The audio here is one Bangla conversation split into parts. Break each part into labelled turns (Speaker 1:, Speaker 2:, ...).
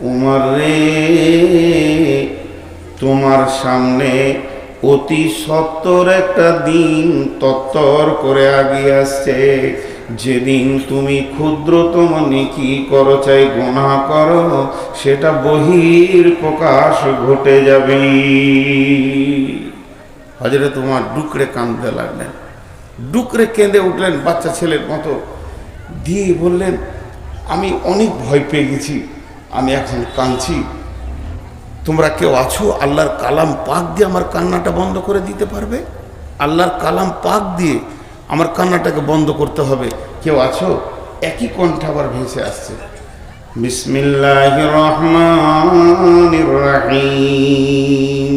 Speaker 1: উমর রে, তোমার সামনে অতি সত্তর একটা দিন তত্তর করে আগিয়ে আসছে, যেদিন তুমি ক্ষুদ্রতম নেকি করো চাই গুনাহ করো, সেটা বহির প্রকাশ ঘটে যাবে। হযরত উমর ডুকরে কাঁদতে লাগলেন, ডুকরে কেঁদে উঠলেন বাচ্চা ছেলের মতো, দিয়ে বললেন, আমি অনেক ভয় পেয়ে গেছি, আমি এখন কাঁদছি, তোমরা কেউ আছো আল্লাহর কালাম পাক দিয়ে আমার কান্নাটা বন্ধ করে দিতে পারবে? আল্লাহর কালাম পাক দিয়ে আমার কান্নাটাকে বন্ধ করতে হবে, কেউ আছো? একই কণ্ঠ আবার ভেসে আসছে, বিসমিল্লাহির রহমানির রহিম,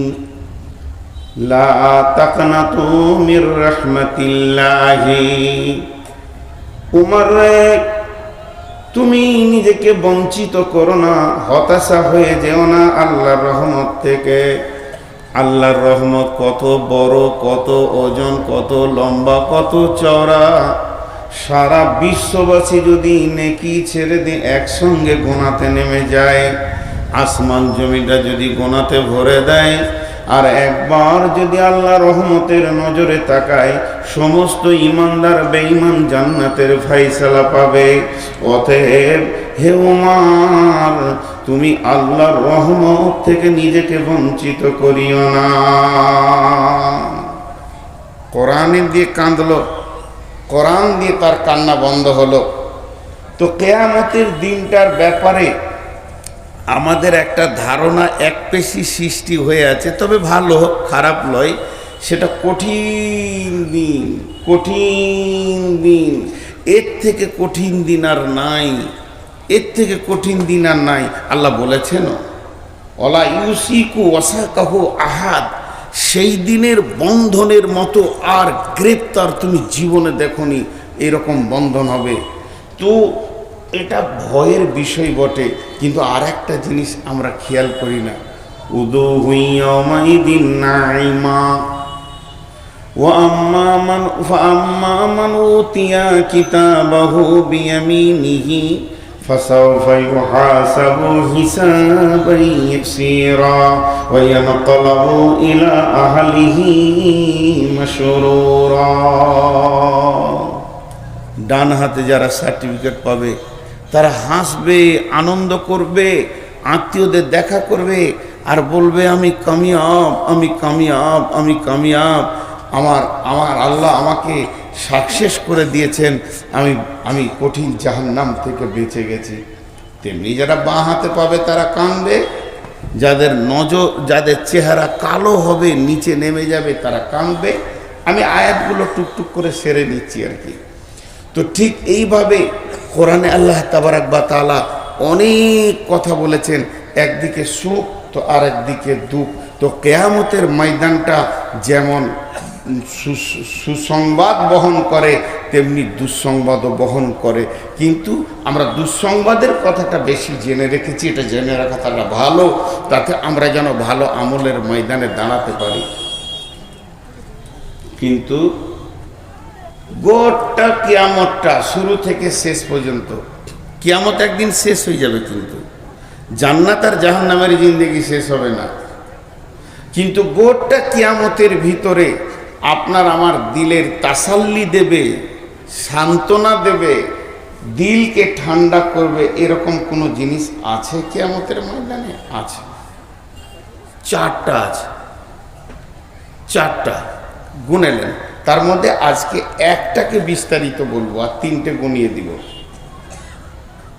Speaker 1: লা তাকনাতু মির রাহমাতিল্লাহি। উমর রে, তুমি নিজেকে বঞ্চিত করো না, হতাশা হয়ে যেও না আল্লাহর রহমত থেকে। আল্লাহর রহমত কত বড়, কত ওজন, কত লম্বা, কত চওড়া। সারা বিশ্ববাসী যদি নেকি ছেড়ে দিয়ে একসঙ্গে গোনাতে নেমে যায়, আসমান জমিটা যদি গোনাতে ভরে দেয়, আর একবার যদি আল্লাহ রহমতের নজরে তাকায়, সমস্ত ইমানদার বেঈমান জান্নাতের ফায়সালা পাবে। অতএব হে উমর, তুমি আল্লাহর রহমত থেকে নিজেকে বঞ্চিত করিও না। কোরআন দিয়ে কাঁদলো, কোরআন দিয়ে তার কান্না বন্ধ হলো। তো কিয়ামতের দিনটার ব্যাপারে আমাদের একটা ধারণা একপেশি সৃষ্টি হয়ে আছে, তবে ভালো, খারাপ নয়। সেটা কঠিন দিন, কঠিন দিন, এর থেকে কঠিন দিন আর নাই, এর থেকে কঠিন দিন আর নাই। আল্লাহ বলেছেন, ওয়ালা ইউসিকু ওয়াসাকাহু আহাদ, সেই দিনের বন্ধনের মতো আর গ্রেপ্তার তুমি জীবনে দেখনি, এরকম বন্ধন হবে। তো এটা ভয়ের বিষয় বটে, কিন্তু আর একটা জিনিস আমরা খেয়াল করি না, উদুহু ইয়াওমাইদিন নাঈমা ওয়া আম্মা মান উতিয়া কিতাবাহু বিয়ামিনিহি ফাসাওফা ইউহাসাবু হিসাবান ইয়াসীরা ওয়া ইয়ানকালাবু ইলা আহলিহি মাসরুরা। ডান হাতে যারা সার্টিফিকেট পাবে তারা হাসবে, আনন্দ করবে, আত্মীয়দের দেখা করবে আর বলবে, আমি কামিয়াব, আমি কামিয়াব, আমি কামিয়াব, আমার আল্লাহ আমাকে সাকসেস করে দিয়েছেন, আমি কঠিন জাহান্নাম থেকে বেঁচে গেছি। তেমনি যারা বাঁ হাতে পাবে তারা কাঁদবে, যাদের চেহারা কালো হবে, নিচে নেমে যাবে, তারা কাঁদবে। আমি আয়াতগুলো টুকটুক করে সেরে নিচ্ছি আর কি। তো ঠিক এইভাবে কোরআনে আল্লাহ তাবারাক ওয়া তাআলা অনেক কথা বলেছেন, একদিকে সুখ তো আর একদিকে দুঃখ। তো কিয়ামতের ময়দানটা যেমন সুসংবাদ বহন করে, তেমনি দুঃসংবাদও বহন করে। কিন্তু আমরা দুঃসংবাদের কথাটা বেশি জেনে রেখেছি, এটা জেনে রাখাটা ভালো, তাতে আমরা যেন ভালো আমলের ময়দানে দাঁড়াতে পারি। কিন্তু গোটা কিয়ামতটা শুরু থেকে শেষ পর্যন্ত, কিয়ামত একদিন শেষ হয়ে যাবে, কিন্তু জান্নাত আর জাহান্নামের জিন্দেগি শেষ হবে না। কিন্তু গোটা কিয়ামতের ভিতরে আপনার আমার দিলের তাসাল্লি দেবে, সান্ত্বনা দেবে, দিলকে ঠান্ডা করবে, এরকম কোনো জিনিস আছে কিয়ামতের ময়দানে? আছে, চারটা আছে, চারটা গুনেলেন। তার মধ্যে আজকে একটাকে বিস্তারিত বলবো আর তিনটে গুনিয়ে দিব।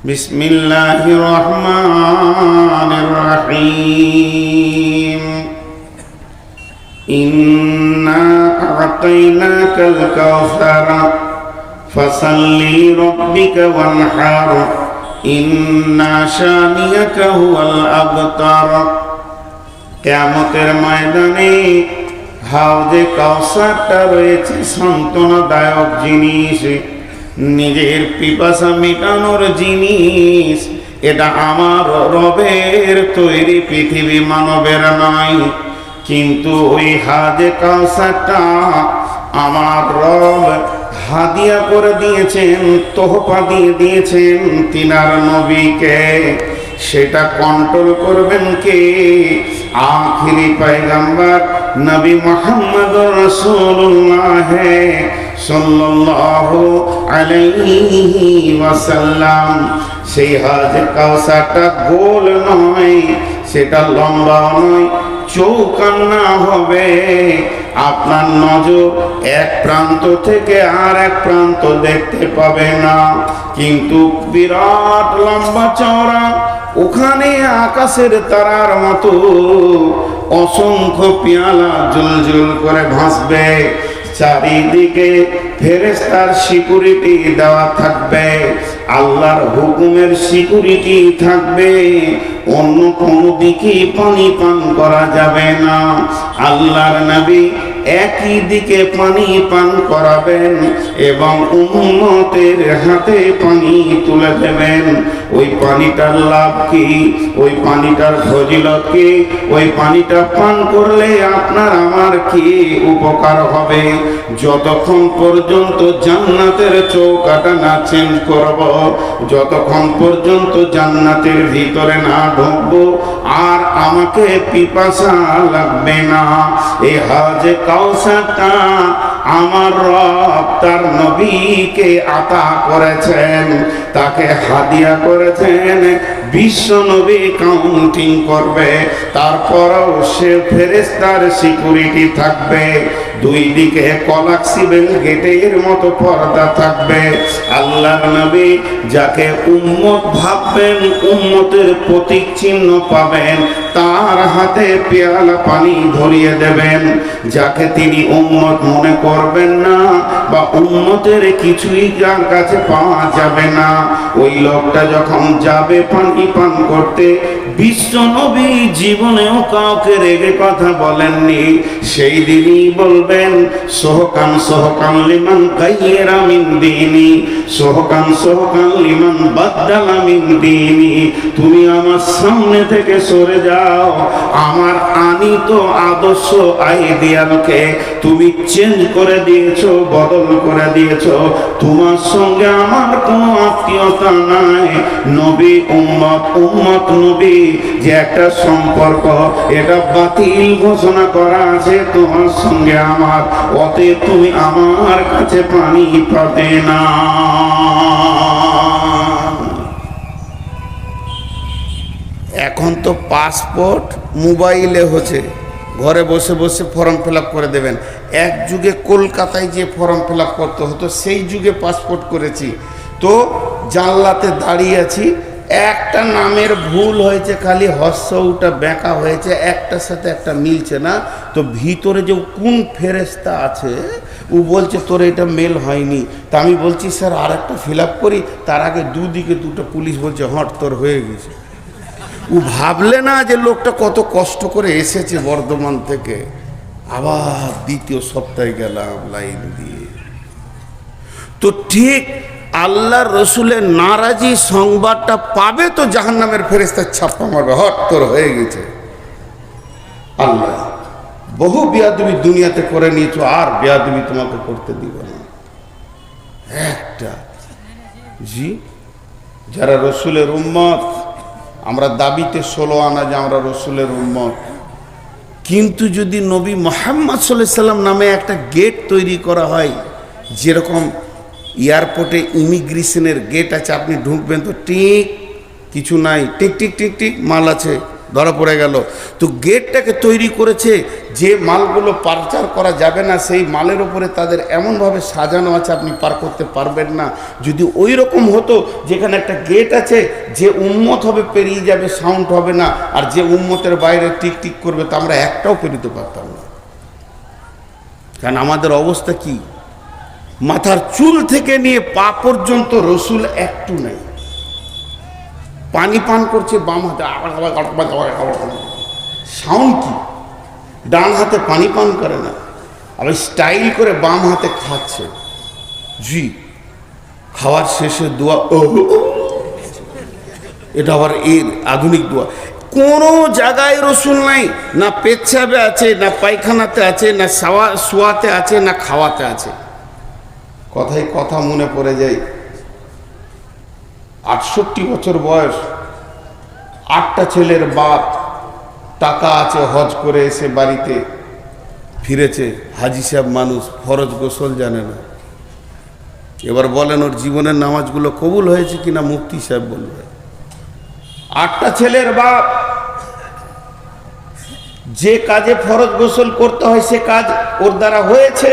Speaker 1: বিসমিল্লাহির রহমানির রহিম, ইন্না আ'তাইনাকাল কাউসার ফাসাল্লি লিরাব্বিকা ওয়ানহার ইন্না শানিয়াকা হুয়াল আবতার। কিয়ামতের ময়দানে হাউজে কাউসারটা রয়েছে সান্ত্বনাদায়ক জিনিস, নিজের পিপাসা মেটানোর জিনিস। এটা আমার রবের তৈরি, পৃথিবী মানবের নয়। কিন্তু ওই হাউজে কাউসারটা আমার রব হাদিয়া করে দিয়েছেন, তোহফা দিয়ে দিয়েছেন তিনার নবীকে। সেটা কন্ট্রোল করবেন কে? আখিরি পয়গম্বর নবী মুহাম্মদ রাসূলুল্লাহ সাল্লাল্লাহু আলাইহি ওয়াসাল্লাম। সেই হাউজে কাউসারটা গোল নয়, সেটা লম্বা নয়, চৌকান্না হবে। আপনার নজর এক প্রান্ত থেকে আর এক প্রান্ত দেখতে পাবে না, কিন্তু বিরাট লম্বা চওড়া, ওখানে আকাশের তারার মতো অসংখ্য পেয়ালা জুলজুল করে ভাসবে। চারিদিকে ফেরেশতার সিকিউরিটি দেওয়া থাকবে, আল্লাহর হুকুমের সিকিউরিটি থাকবে। অন্য কোনো দিকে পানি পান করা যাবে না। আল্লাহর নবী একই দিকে পানি পান করাবেন এবং উম্মতের হাতে পানি তুলে দেবেন। ওই পানিটার লাভ কি, ওই পানিটার ফজিলত কি, ওই পানিটা পান করলে আপনার আমার কি উপকার হবে? যতক্ষণ পর্যন্ত জান্নাতের চৌকাটা না চেঞ্জ করব, যতক্ষণ পর্যন্ত জান্নাতের ভিতরে না ঢুকবো, আর আমাকে পিপাসা লাগবে না। এই হাউজে কাউসারটা আমার রব তার নবীকে আতা করেছেন, তাকে হাদিয়া করেছেন। বিশ্ব নবী কাউন্টিং করবে, তারপরও সে ফেরেশতার সিকিউরিটি থাকবে। দুই দিকে কলাক্সিবেল গেটের মতো পর্দা থাকবে। আল্লাহর নবী যাকে উম্মত ভাববেন, উম্মতের প্রতীক চিহ্ন পাবেন, তার হাতে পেয়ালা পানি ধরিয়ে দেবেন। যাকে তিনি উম্মত মনে করবেন না বা উম্মতের কিছুই যার কাছে পাওয়া যাবে না, ওই লোকটা যখন যাবে পানি পান করতে, বিশ্ব নবী জীবনেও কাউকে রেগে কথা বলেননি। সেই দিনই বলবেন সোহকান সোহকান লিমান গায়রা মিন দীনি, সোহকান সোহকান লিমান বাদদালা মিন দীনি। তুমি আমার সামনে থেকে সরে যাও, আমার আনিত আদর্শ আইডিয়ালকে তুমি চেঞ্জ করে দিয়েছো, বদল করে দিয়েছো। তোমার সঙ্গে আমার কোনো আত্মীয়তা নাই। নবী উম্মত, উম্মত নবী যে একটা সম্পর্ক, এটা বাতিল ঘোষণা করা আছে তোমার সঙ্গে আমার। অতএব তুমি আমার কাছে পানি পাবে না। এখন তো পাসপোর্ট মোবাইলে হচ্ছে, ঘরে বসে বসে ফর্ম ফিল আপ করে দেবেন। এক যুগে কলকাতায় যে ফর্ম ফিল আপ করতে হতো, সেই যুগে পাসপোর্ট করেছি। তো জানলাতে দাঁড়িয়ে আছি, একটা নামের ভুল হয়েছে, খালি হর্ষটা বেঁকা হয়েছে, একটার সাথে একটা মিলছে না। তো ভিতরে যে কোন ফেরেশতা আছে, ও বলছে তোর এটা মেল হয়নি। তা আমি বলছি স্যার আর একটা ফিল আপ করি। তার আগে দুদিকে দুটো পুলিশ বলছে হট তোর হয়ে গেছে। ও ভাবলে না যে লোকটা কত কষ্ট করে এসেছে বর্ধমান থেকে। আবার দ্বিতীয় সপ্তাহে গেলাম লাইন দিয়ে। তো ঠিক আল্লাহ রসুলের নারাজি সংবাদটা পাবে তো জাহান্নামের ফেরেশতা ছাপ্পা মারবে, হট তোর হয়ে গেছে। আল্লাহ বহু বেয়াদবি দুনিয়াতে করে নিয়েছো, আর বেয়াদবি তোমাকে করতে দিব না। একটা জি, যারা রসুলের উম্মত, আমরা দাবিতে 16 আনা যে আমরা রসুলের উম্মত, কিন্তু যদি নবী মুহাম্মদ সাল্লাল্লাহু আলাইহি সাল্লাম নামে একটা গেট তৈরি করা হয়, যেরকম এয়ারপোর্টে ইমিগ্রেশনের গেট আছে, আপনি ঢুকবেন তো ঠিক কিছু নাই, টিক টিক টিক টিক মাল আছে, ধরা পড়ে গেল। তো গেটটাকে তৈরি করেছে যে মালগুলো পারচার করা যাবে না, সেই মালের উপরে তাদের এমনভাবে সাজানো আছে আপনি পার করতে পারবেন না। যদি ওই রকম হতো যেখানে একটা গেট আছে, যে উম্মত হবে পেরিয়ে যাবে, সাউন্ড হবে না, আর যে উম্মতের বাইরে টিক টিক করবে, তা আমরা একটাও পেরিতে পারতাম না। কারণ আমাদের অবস্থা কি, মাথার চুল থেকে নিয়ে পা পর্যন্ত রসুল একটু নেই। পানি পান করছে বাম হাতে, সাউন্ড কি, ডান হাতে পানি পান করে না, আবার স্টাইল করে বাম হাতে খাচ্ছে। জি, খাওয়ার শেষে দোয়া, এটা আবার এর আধুনিক দোয়া। কোনো জায়গায় রসুল নাই, না পেচ্ছাবে আছে, না পায়খানাতে আছে, না শোয়াতে আছে, না খাওয়াতে আছে। কথায় কথা মনে পড়ে যায়, 68 বছর বয়স, 8টা ছেলের বাপ টাকা আছে, হজ করে এসে বাড়িতে ফিরেছে, হাজি সাহেব মানুষ, ফরজ গোসল জানে না। এবার বলেন ওর জীবনের নামাজগুলো কবুল হয়েছে কিনা মুফতি সাহেব বলবে। 8টা ছেলের বাপ, যে কাজে ফরজ গোসল করতে হয় সে কাজ ওর দ্বারা হয়েছে।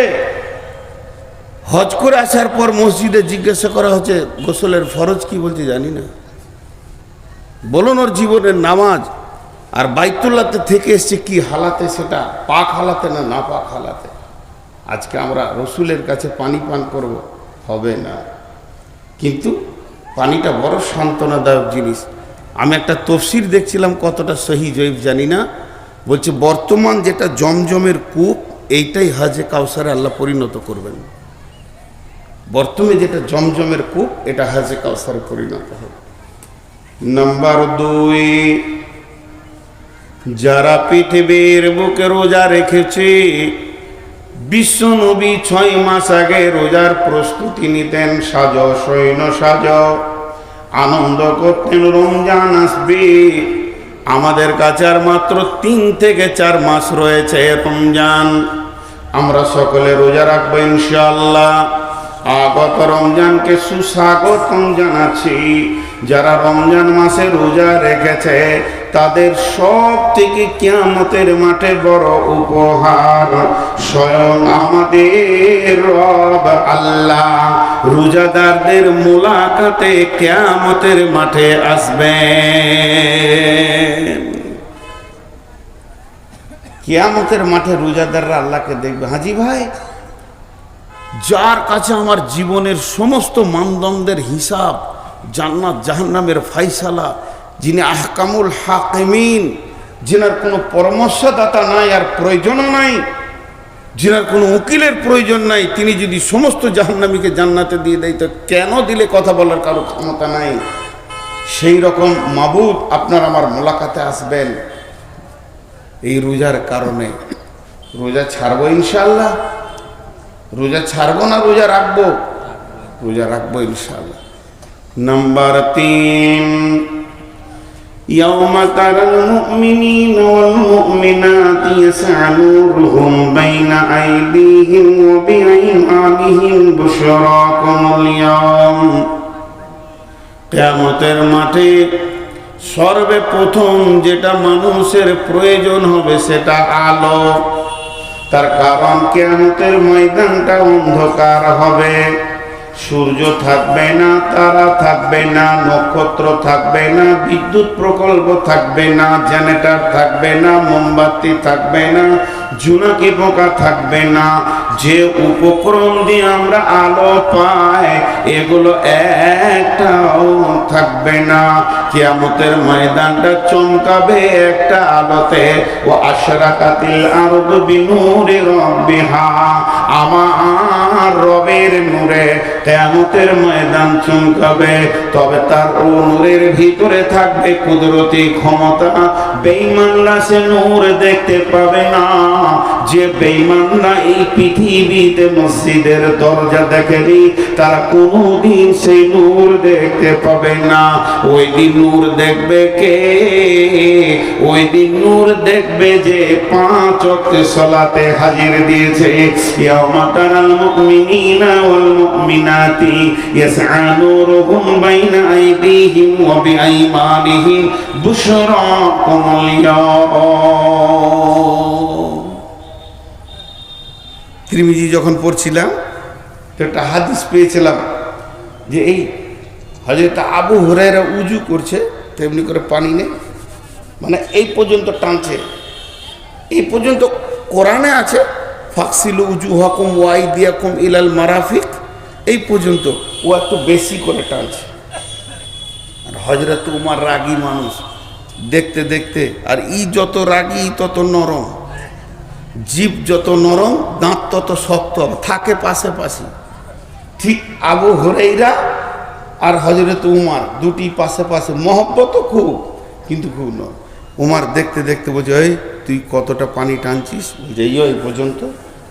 Speaker 1: হজ করে আসার পর মসজিদে জিজ্ঞাসা করা হচ্ছে গোসলের ফরজ কি, বলছে জানি না। বলুন ওর জীবনের নামাজ আর বাইতুল্লাহতে থেকে এসছে কি হালাতে, সেটা পাক হালাতে না না পাক হালাতে। আজকে আমরা রসুলের কাছে পানি পান করব, হবে না। কিন্তু পানিটা বড় সান্ত্বনাদায়ক জিনিস। আমি একটা তফসির দেখছিলাম, কতটা সহি জয়ীফ জানি না, বলছে বর্তমান যেটা জমজমের কূপ এইটাই হাজে কাউসারে আল্লাহ পরিণত করবেন। বর্তমানে যেটা জমজমের কূপ এটা হাজে কাউসারে পরিণত হবে। নাম্বার 2, যারা পৃথিবীর বুকে রোজা রেখেছে, বিশ্ব নবী 6 মাস আগে রোজার প্রস্তুতি নিতেন, সাজো সৈন্য সাজো, আনন্দ করতেন রমজান আসবে। আমাদের কাছে আর মাত্র 3 থেকে 4 মাস রয়েছে রমজান, আমরা সকলে রোজা রাখবো ইনশাআল্লাহ। আগত রমজানকে সুস্বাগতম জানাচ্ছি। যারা রমজান মাসে রোজা রেখেছে তাদের সব থেকে কিয়ামতের মাঠে বড় উপহার স্বয়ং আমাদের রব আল্লাহ রোজাদারদের মোলাকাতে কিয়ামতের মাঠে আসবেন। কিয়ামতের মাঠে রোজাদাররা আল্লাহকে দেখবে। হাজি ভাই, যার কাছে আমার জীবনের সমস্ত মানদণ্ডের হিসাব, জান্নাত জাহান্নামের ফাইসালা, যিনি আহকামুল হাকিমিন, যিনার কোনো পরামর্শদাতা নাই আর প্রয়োজনও নাই, যিনার কোনো উকিলের প্রয়োজন নাই, তিনি যদি সমস্ত জাহান্নামীকে জান্নাতে দিয়ে দেয় তো কেন দিলে কথা বলার কারো ক্ষমতা নাই। সেই রকম মাবুদ আপনার আমার মোলাকাতে আসবেন এই রোজার কারণে। রোজা ছাড়বো ইনশাআল্লাহ, রোজা ছাড়বো না রোজা রাখবো? রোজা রাখবো ইনশাআল্লাহ। নাম্বার 3, يوم ترى المؤمنين والمؤمنات يسعى نورهم بين أيديهم وبأيمانهم بشراكم اليوم। কিয়ামতের মাঠে সর্বপ্রথম যেটা মানুষের প্রয়োজন হবে সেটা আলো। তার কারণ কিয়ামতের ময়দানটা অন্ধকার হবে, সূর্য থাকবে না, তারা থাকবে না, নক্ষত্র থাকবে না, বিদ্যুৎ প্রকল্প থাকবে না, জেনারেটর থাকবে না, মোমবাতি থাকবে না, জোনাকি পোকা থাকবে না। যে উপকরণ দিয়ে আমরা আলো পাই এগুলো একটাও থাকবে না। কিয়ামতের ময়দানটা চমকাবে একটা আলোতে। ও আশরাকাতিল আরদু বিনূরি রাব্বিহা, আমার রবের নূরে কিয়ামতের ময়দান চমকাবে। তবে তার ও নূরের ভিতরে থাকবে কুদরতি ক্ষমতা। বেঈমানরা সে নূর দেখতে পাবে না। যে বেঈমানরা এই পৃথিবীতে মসজিদের দরজা দেখেনি তারা কোনোদিন সেই নূর দেখতে পাবে না। ওই দিন নূর দেখবে কে? ওই দিন নূর দেখবে যে 5 ওয়াক্ত সালাতে হাজির দিয়েছে। ইয়াউমা তারাল মুমিনিনা ওয়াল মুমিনাতি ইয়াসআ নূরুহুম বাইনা আইদিহিম ওয়া বিআইমানিহিম বুশরাকুমুল ইয়াওম। তিরমিজি যখন পড়ছিলাম তো একটা হাদিস পেয়েছিলাম যে এই হযরত আবু হুরায়রা উযু করছে, তেমনি করে পানি নেই, মানে এই পর্যন্ত টানছে, এই পর্যন্ত কোরআনে আছে ফাকসিলু উজুহাকুম ওয়া আইদিয়াকুম ইলাল মারাফিক, এই পর্যন্ত ও একটু বেশি করে টানছে। আর হযরত উমর রাগী মানুষ, দেখতে দেখতে, আর ই যত রাগী তত নরম, জীব যত নরম দাঁত তত শক্ত থাকে পাশাপাশি। ঠিক আবু হুরায়রা আর হযরত উমর দুটি পাশাপাশি, মহব্বত খুব কিন্তু খুব নরম। উমর দেখতে দেখতে বলছে, এই তুই কতটা পানি টানছিস? বলছে এই পর্যন্ত।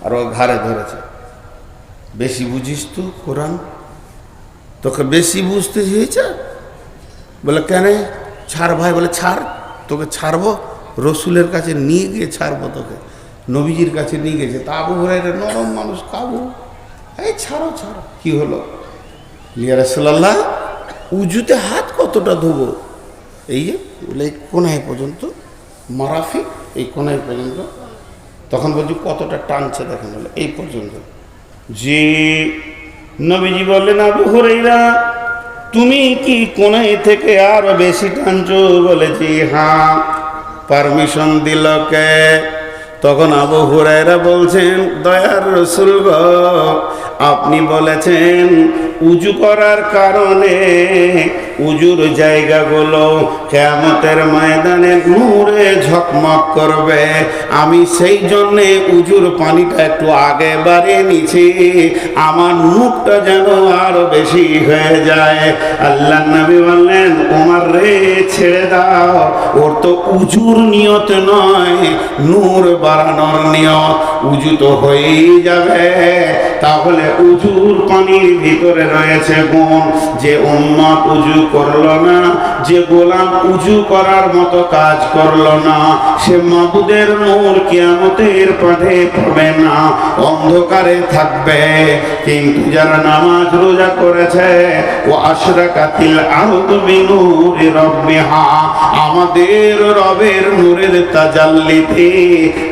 Speaker 1: আর ও ঘাড়ে ধরেছে, বেশি বুঝিস তো কোরআন, তোকে বেশি বুঝতে হয়েছে? বলে কেন? ছাড় ভাই। বলে ছাড়, তোকে ছাড়বো, রসুলের কাছে নিয়ে গিয়ে ছাড়বো তোকে। নবীজির কাছে নিয়ে গেছে। তা আবু হুরায়রা নরম মানুষ, কাবু, এই ছাড়ো ছাড়ো। কি হলো? ইয়া রাসূলুল্লাহ, উজুতে হাত কতটা ধোবো? এই যে বলে এই কোনায় পর্যন্ত, মারাফি এই কোনায় পর্যন্ত। তখন বলছি কতটা টানছে দেখেন, বলে এই পর্যন্ত। যে নবীজি বললেন, আবু হুরায়রা তুমি কি কোনায় থেকে আরো বেশি টানছো? বলেছি হ্যাঁ। পারমিশন দিল কে? তখন আবু হুরায়রা বলছেন, দয়ার রাসূল গো, আপনি বলেছেন উজু করার কারণে উজুর জায়গাগুলো কিয়ামতের ময়দানে নূরে ঝকমক করবে। আমি সেই জন্যে উজুর পানিটা একটু আগে বাড়িয়ে নিছি, আমার মুখটা যেন আরো বেশি হয়ে যায়। আল্লাহ নবী বললেন, ওমর রে ছেড়ে দাও, ওর তো উজুর নিয়ত নয়, নূর বাড়ানোর নিয়ত। উজু তো হয়েই যাবে। তাহলে উজুর পানির ভিতরে রয়েছে গুণ। যে উম্মত উজু করলো না, যে গোলাম উজু করার মতো কাজ করলো না, সে মাবুদের নূর কিয়ামতের মাঠে পাবে না, অন্ধকারে থাকবে। কিন্তু যারা নামাজ রোজা করেছে, ও আশরাকাতিল আরদু বিনূরি রাব্বিহা, আমাদের রবের নূরের তাজাল্লিতে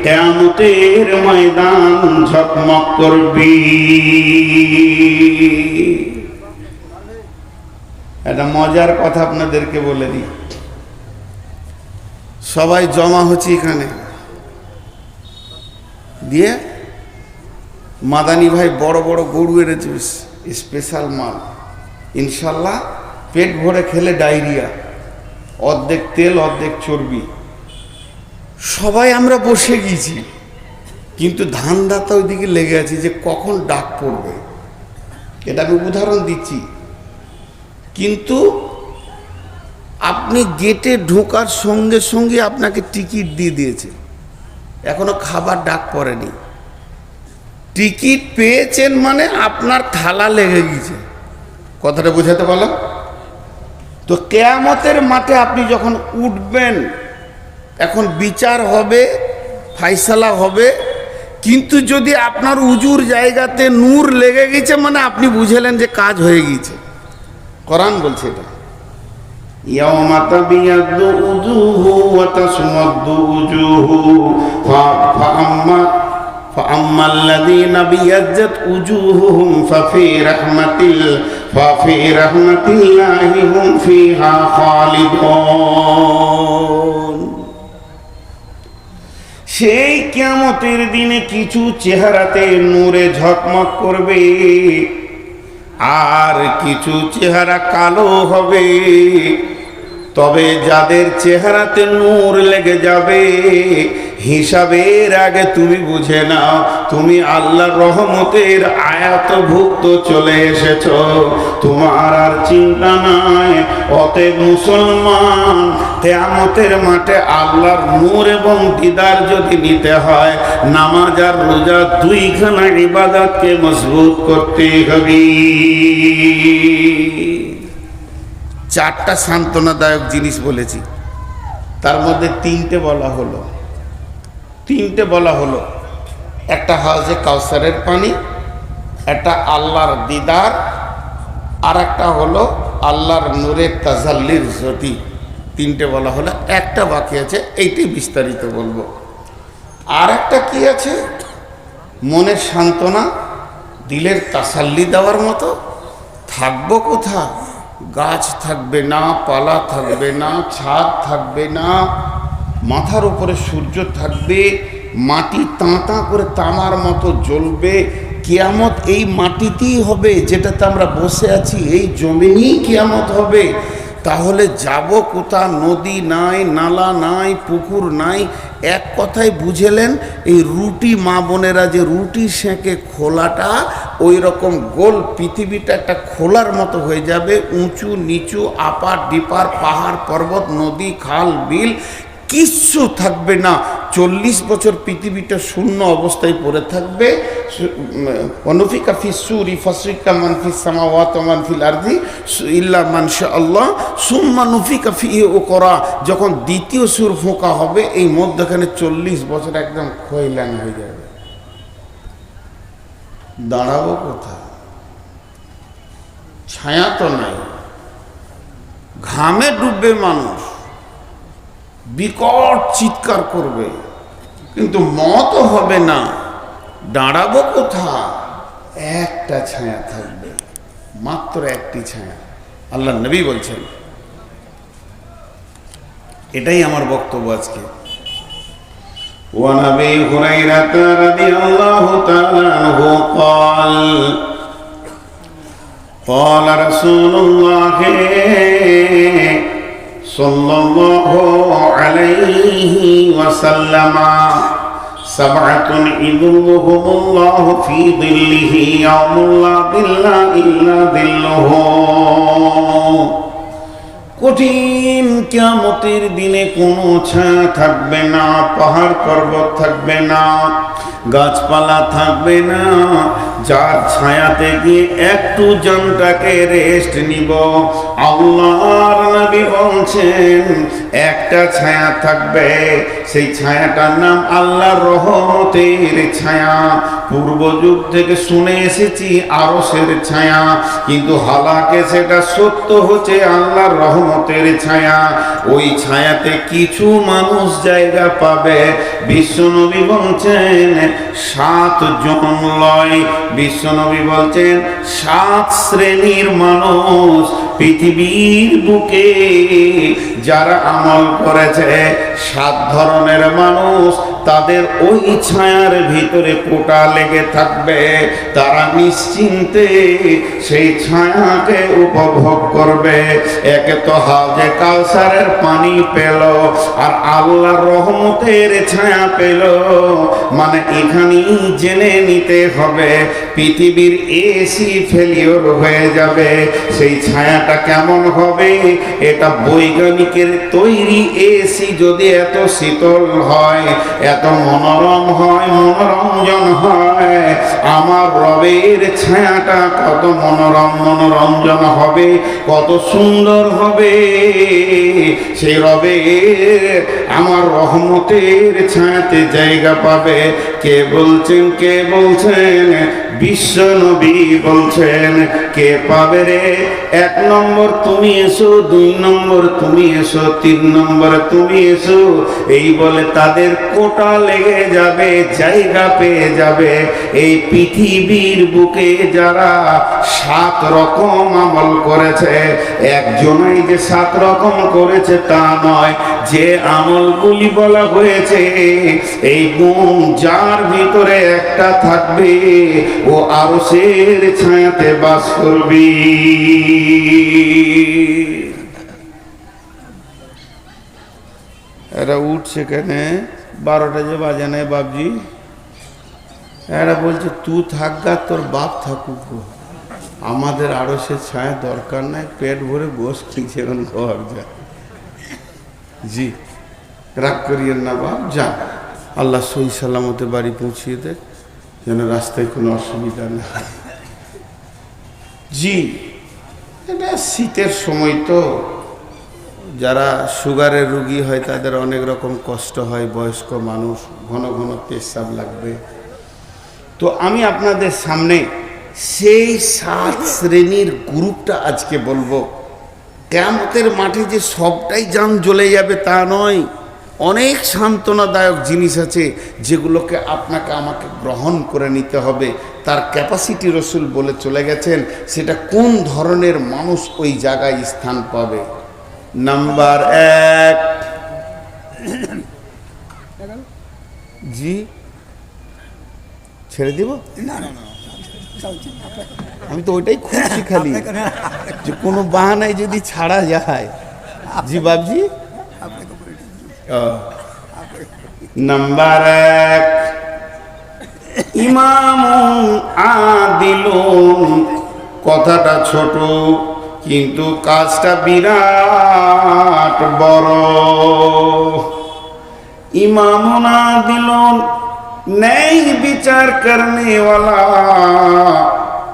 Speaker 1: কিয়ামতের ময়দান ঝকমক করবে। একটা মজার কথা আপনাদেরকে বলে দিই। সবাই জমা হচ্ছে এখানে, দিয়ে মাদানী ভাই বড় বড় গরু এনেছে, স্পেশাল মাল, ইনশাল্লাহ পেট ভরে খেলে ডায়রিয়া, অর্ধেক তেল অর্ধেক চর্বি। সবাই আমরা বসে গিয়েছি, কিন্তু ধান্দাটা ওইদিকে লেগে আছে যে কখন ডাক পড়বে। এটা আমি উদাহরণ দিচ্ছি। কিন্তু আপনি গেটে ঢোকার সঙ্গে সঙ্গে আপনাকে টিকিট দিয়ে দিয়েছে, এখনো খাবার ডাক পড়েনি। টিকিট পেয়েছেন মানে আপনার থালা লেগে গেছে। কথাটা বোঝাতে পারলাম তো? কিয়ামতের মাঠে আপনি যখন উঠবেন, এখন বিচার হবে, ফাইসালা হবে, কিন্তু যদি আপনার উজুর জায়গাতে নূর লেগে গেছে মানে আপনি বুঝলেন যে কাজ হয়ে গেছে। কোরআন বলছে এটা, ইয়াউমা তাবিয়াদ্দু উজুহু ওয়া তাসওয়াদ্দু উজুহু ফাআম্মাল্লাযীনা বিয়াজ্জাত উজুহুহুম ফাফি রাহমাতিল্লাহি হুম ফিহা খালিদুন। সেই কিয়ামতের দিনে কিছু চেহারাতে নূরে ঝকমক করবে, আর কিছু চেহারা কালো হবে। তবে যাদের চেহারাতে নূর লেগে যাবে, হিসাবের আগে তুমি বুঝে নাও তুমি আল্লাহর রহমতের আয়াতভুক্ত চলে এসেছো, তোমার আর চিন্তা নাই। অতএব মুসলমান, কিয়ামতের মাঠে আল্লাহর নূর এবং দিদার যদি নিতে হয়, নামাজ আর রোজা দুইখানা ইবাদতকে মজবুত করতে হবে। চারটা সান্ত্বনাদায়ক জিনিস বলেছি, তার মধ্যে তিনটে বলা হলো। একটা হাউজে কাউসারের পানি, একটা আল্লাহর দিদার, আর একটা হলো আল্লাহর নূরের তাজাল্লির জ্যোতি। তিনটে বলা হলো, একটা বাকি আছে, এইটাই বিস্তারিত বলবো। আর একটা কি আছে? মনের সান্ত্বনা, দিলের তাসাল্লি দেওয়ার মতো। থাকবো কোথা? গাছ থাকবে না, পালা থাকবে না, ছাদ থাকবে না, মাথার উপরে সূর্য থাকবে, মাটি তাঁতা করে তামার মতো জ্বলবে। কিয়ামত এই মাটিতেই হবে, যেটাতে আমরা বসে আছি, এই জমিনেই কিয়ামত হবে। তাহলে যাব কোথা? নদী নাই, নালা নাই, পুকুর নাই। এক কথায় বুঝেলেন, এই রুটি মা বোনেরা যে রুটি সেঁকে খোলাটা, ওই রকম গোল পৃথিবীটা একটা খোলার মতো হয়ে যাবে। উঁচু নিচু, আপার ডিপার, পাহাড় পর্বত, নদী খাল বিল, কিচ্ছু থাকবে না। 40 বছর পৃথিবীটা শূন্য অবস্থায় পড়ে থাকবে। অনুফিকা ফিস সূরি ফাসরিকা মান ফিস সামাওয়াতি ওয়া মান ফিল আরদি ইল্লা মান শাআল্লাহ সুম্মা নুফিকা ফিহি উকরা। যখন দ্বিতীয় সুর ফোঁকা হবে, এই মধ্যখানে 40 বছর একদম খয়লান হয়ে যাবে। দাঁড়াবো কোথায়? ছায়া তো নাই, ঘামে ডুববে মানুষ, বিকট চিৎকার করবে, কিন্তু মত হবে না। দাঁড়াবো কোথায়? একটা ছায়া থাকবে, মাত্র একটি ছায়া। আল্লাহ নবী বলছেন, এটাই আমার বক্তব্য আজকে। وعن ابي هريره رضي الله تعالى عنه قال قال رسول الله صلى الله عليه وسلم سبعة يظلهم الله في ظله يوم لا ظل إلا ظله। কঠিন কিয়ামতের দিনে কোনো ছায়া থাকবে না, পাহাড় পর্বত থাকবে না, গাছপালা থাকবে না, যার ছায়াতে গিয়ে একটু জানটাকে রেস্ট নিব। আল্লাহর নবী বলছেন একটা ছায়া থাকবে, সেই ছায়াটার নাম আল্লাহর রহমতের ছায়া। পূর্ব যুগ থেকে শুনে এসেছি আরশের ছায়া, কিন্তু হালাকে সেটা সত্য হচ্ছে আল্লাহর রহমতের ছায়া। ওই ছায়াতে কিছু মানুষ জায়গা পাবে। বিশ্বনবী বলছেন 7 জন লয়। বিশ্বনবী বলছেন 7 শ্রেণীর মানুষ পৃথিবীর বুকে যারা আমল করেছে, 7 ধরনের মানুষ, তাদের ওই ছায়ার ভিতরে কোটা লেগে থাকবে। তারা নিশ্চিন্তে সেই ছায়াকে উপভোগ করবে। একে তো হাউজে কাউসারের পানি পেল, আর আল্লাহর রহমতের ছায়া পেল। মানে এখানেই জেনে নিতে হবে পৃথিবীর এসি ফেলিওর হয়ে যাবে। সেই ছায়াটা কেমন হবে? এটা বৈজ্ঞানিকের তৈরি এসি যদি এত শীতল হয়, এত মনোরম হয়, মনোরঞ্জন হয়, আমার রবের ছায়াটা কত মনোরম মনোরঞ্জন হবে, কত সুন্দর হবে। সেই রবের আমার রহমতের ছায়াতে জায়গা পাবে। কে বলছেন? কে বলছেন? বিশ্বনবী বলছেন। কে পাবে রে? 1 নম্বর তুমি এসো, 2 নম্বর তুমি এসো, 3 নম্বর তুমি এসো। এই বলে তাদের কোটা লেগে যাবে, জায়গা পেয়ে যাবে। এই পৃথিবীর বুকে যারা 7 রকম আমল করেছে, একজনই যে 7 রকম করেছে তা নয়। যে আমলগুলি বলা হয়েছে, এই গুণ যার ভিতরে একটা থাকবে, ও আরশের ছায়াতে বাস করবে। এরা উঠছে কেন? 12টা যে বাজে নাই বাপজি। এরা বলছে তুই থাকগা, তোর বাপ থাকুক, আমাদের আরশের ছায়া দরকার নাই, পেট ভরে গোশ খেয়েছে এখন ঘর যা। জি, রাগ করিয়েন না বাপ, যা। আল্লাহ সহি সালামতে বাড়ি পৌঁছিয়ে দেয়, যেন রাস্তায় কোনো অসুবিধা না হয়। জি, এটা শীতের সময় তো, যারা সুগারের রুগী হয় তাদের অনেক রকম কষ্ট হয়, বয়স্ক মানুষ, ঘন ঘন পেশাব লাগবে। তো আমি আপনাদের সামনে সেই 7 শ্রেণীর গ্রুপটা আজকে বলবো। কিয়ামতের মাঠে যে সবটাই জান জ্বলে যাবে তা নয়, অনেক সান্ত্বনাদায়ক জিনিস আছে যেগুলোকে আপনাকে আমাকে গ্রহণ করে নিতে হবে। তার ক্যাপাসিটি রসুল বলে চলে গেছেন, সেটা কোন ধরনের মানুষ ওই জায়গায় স্থান পাবে। নাম্বার 1, জি ছেড়ে দিব? আমি তো ওইটাই খুঁজছি খালি, যে কোনো বাহানায় যদি ছাড়া যায়। জি বাবজি, নাম্বার 1, ইমামুন আদিলুন। কথাটা ছোট কিন্তু কাজটা বিরাট বড়। ইমামুনা দিলুন ন্যায় বিচার করনেওয়ালা,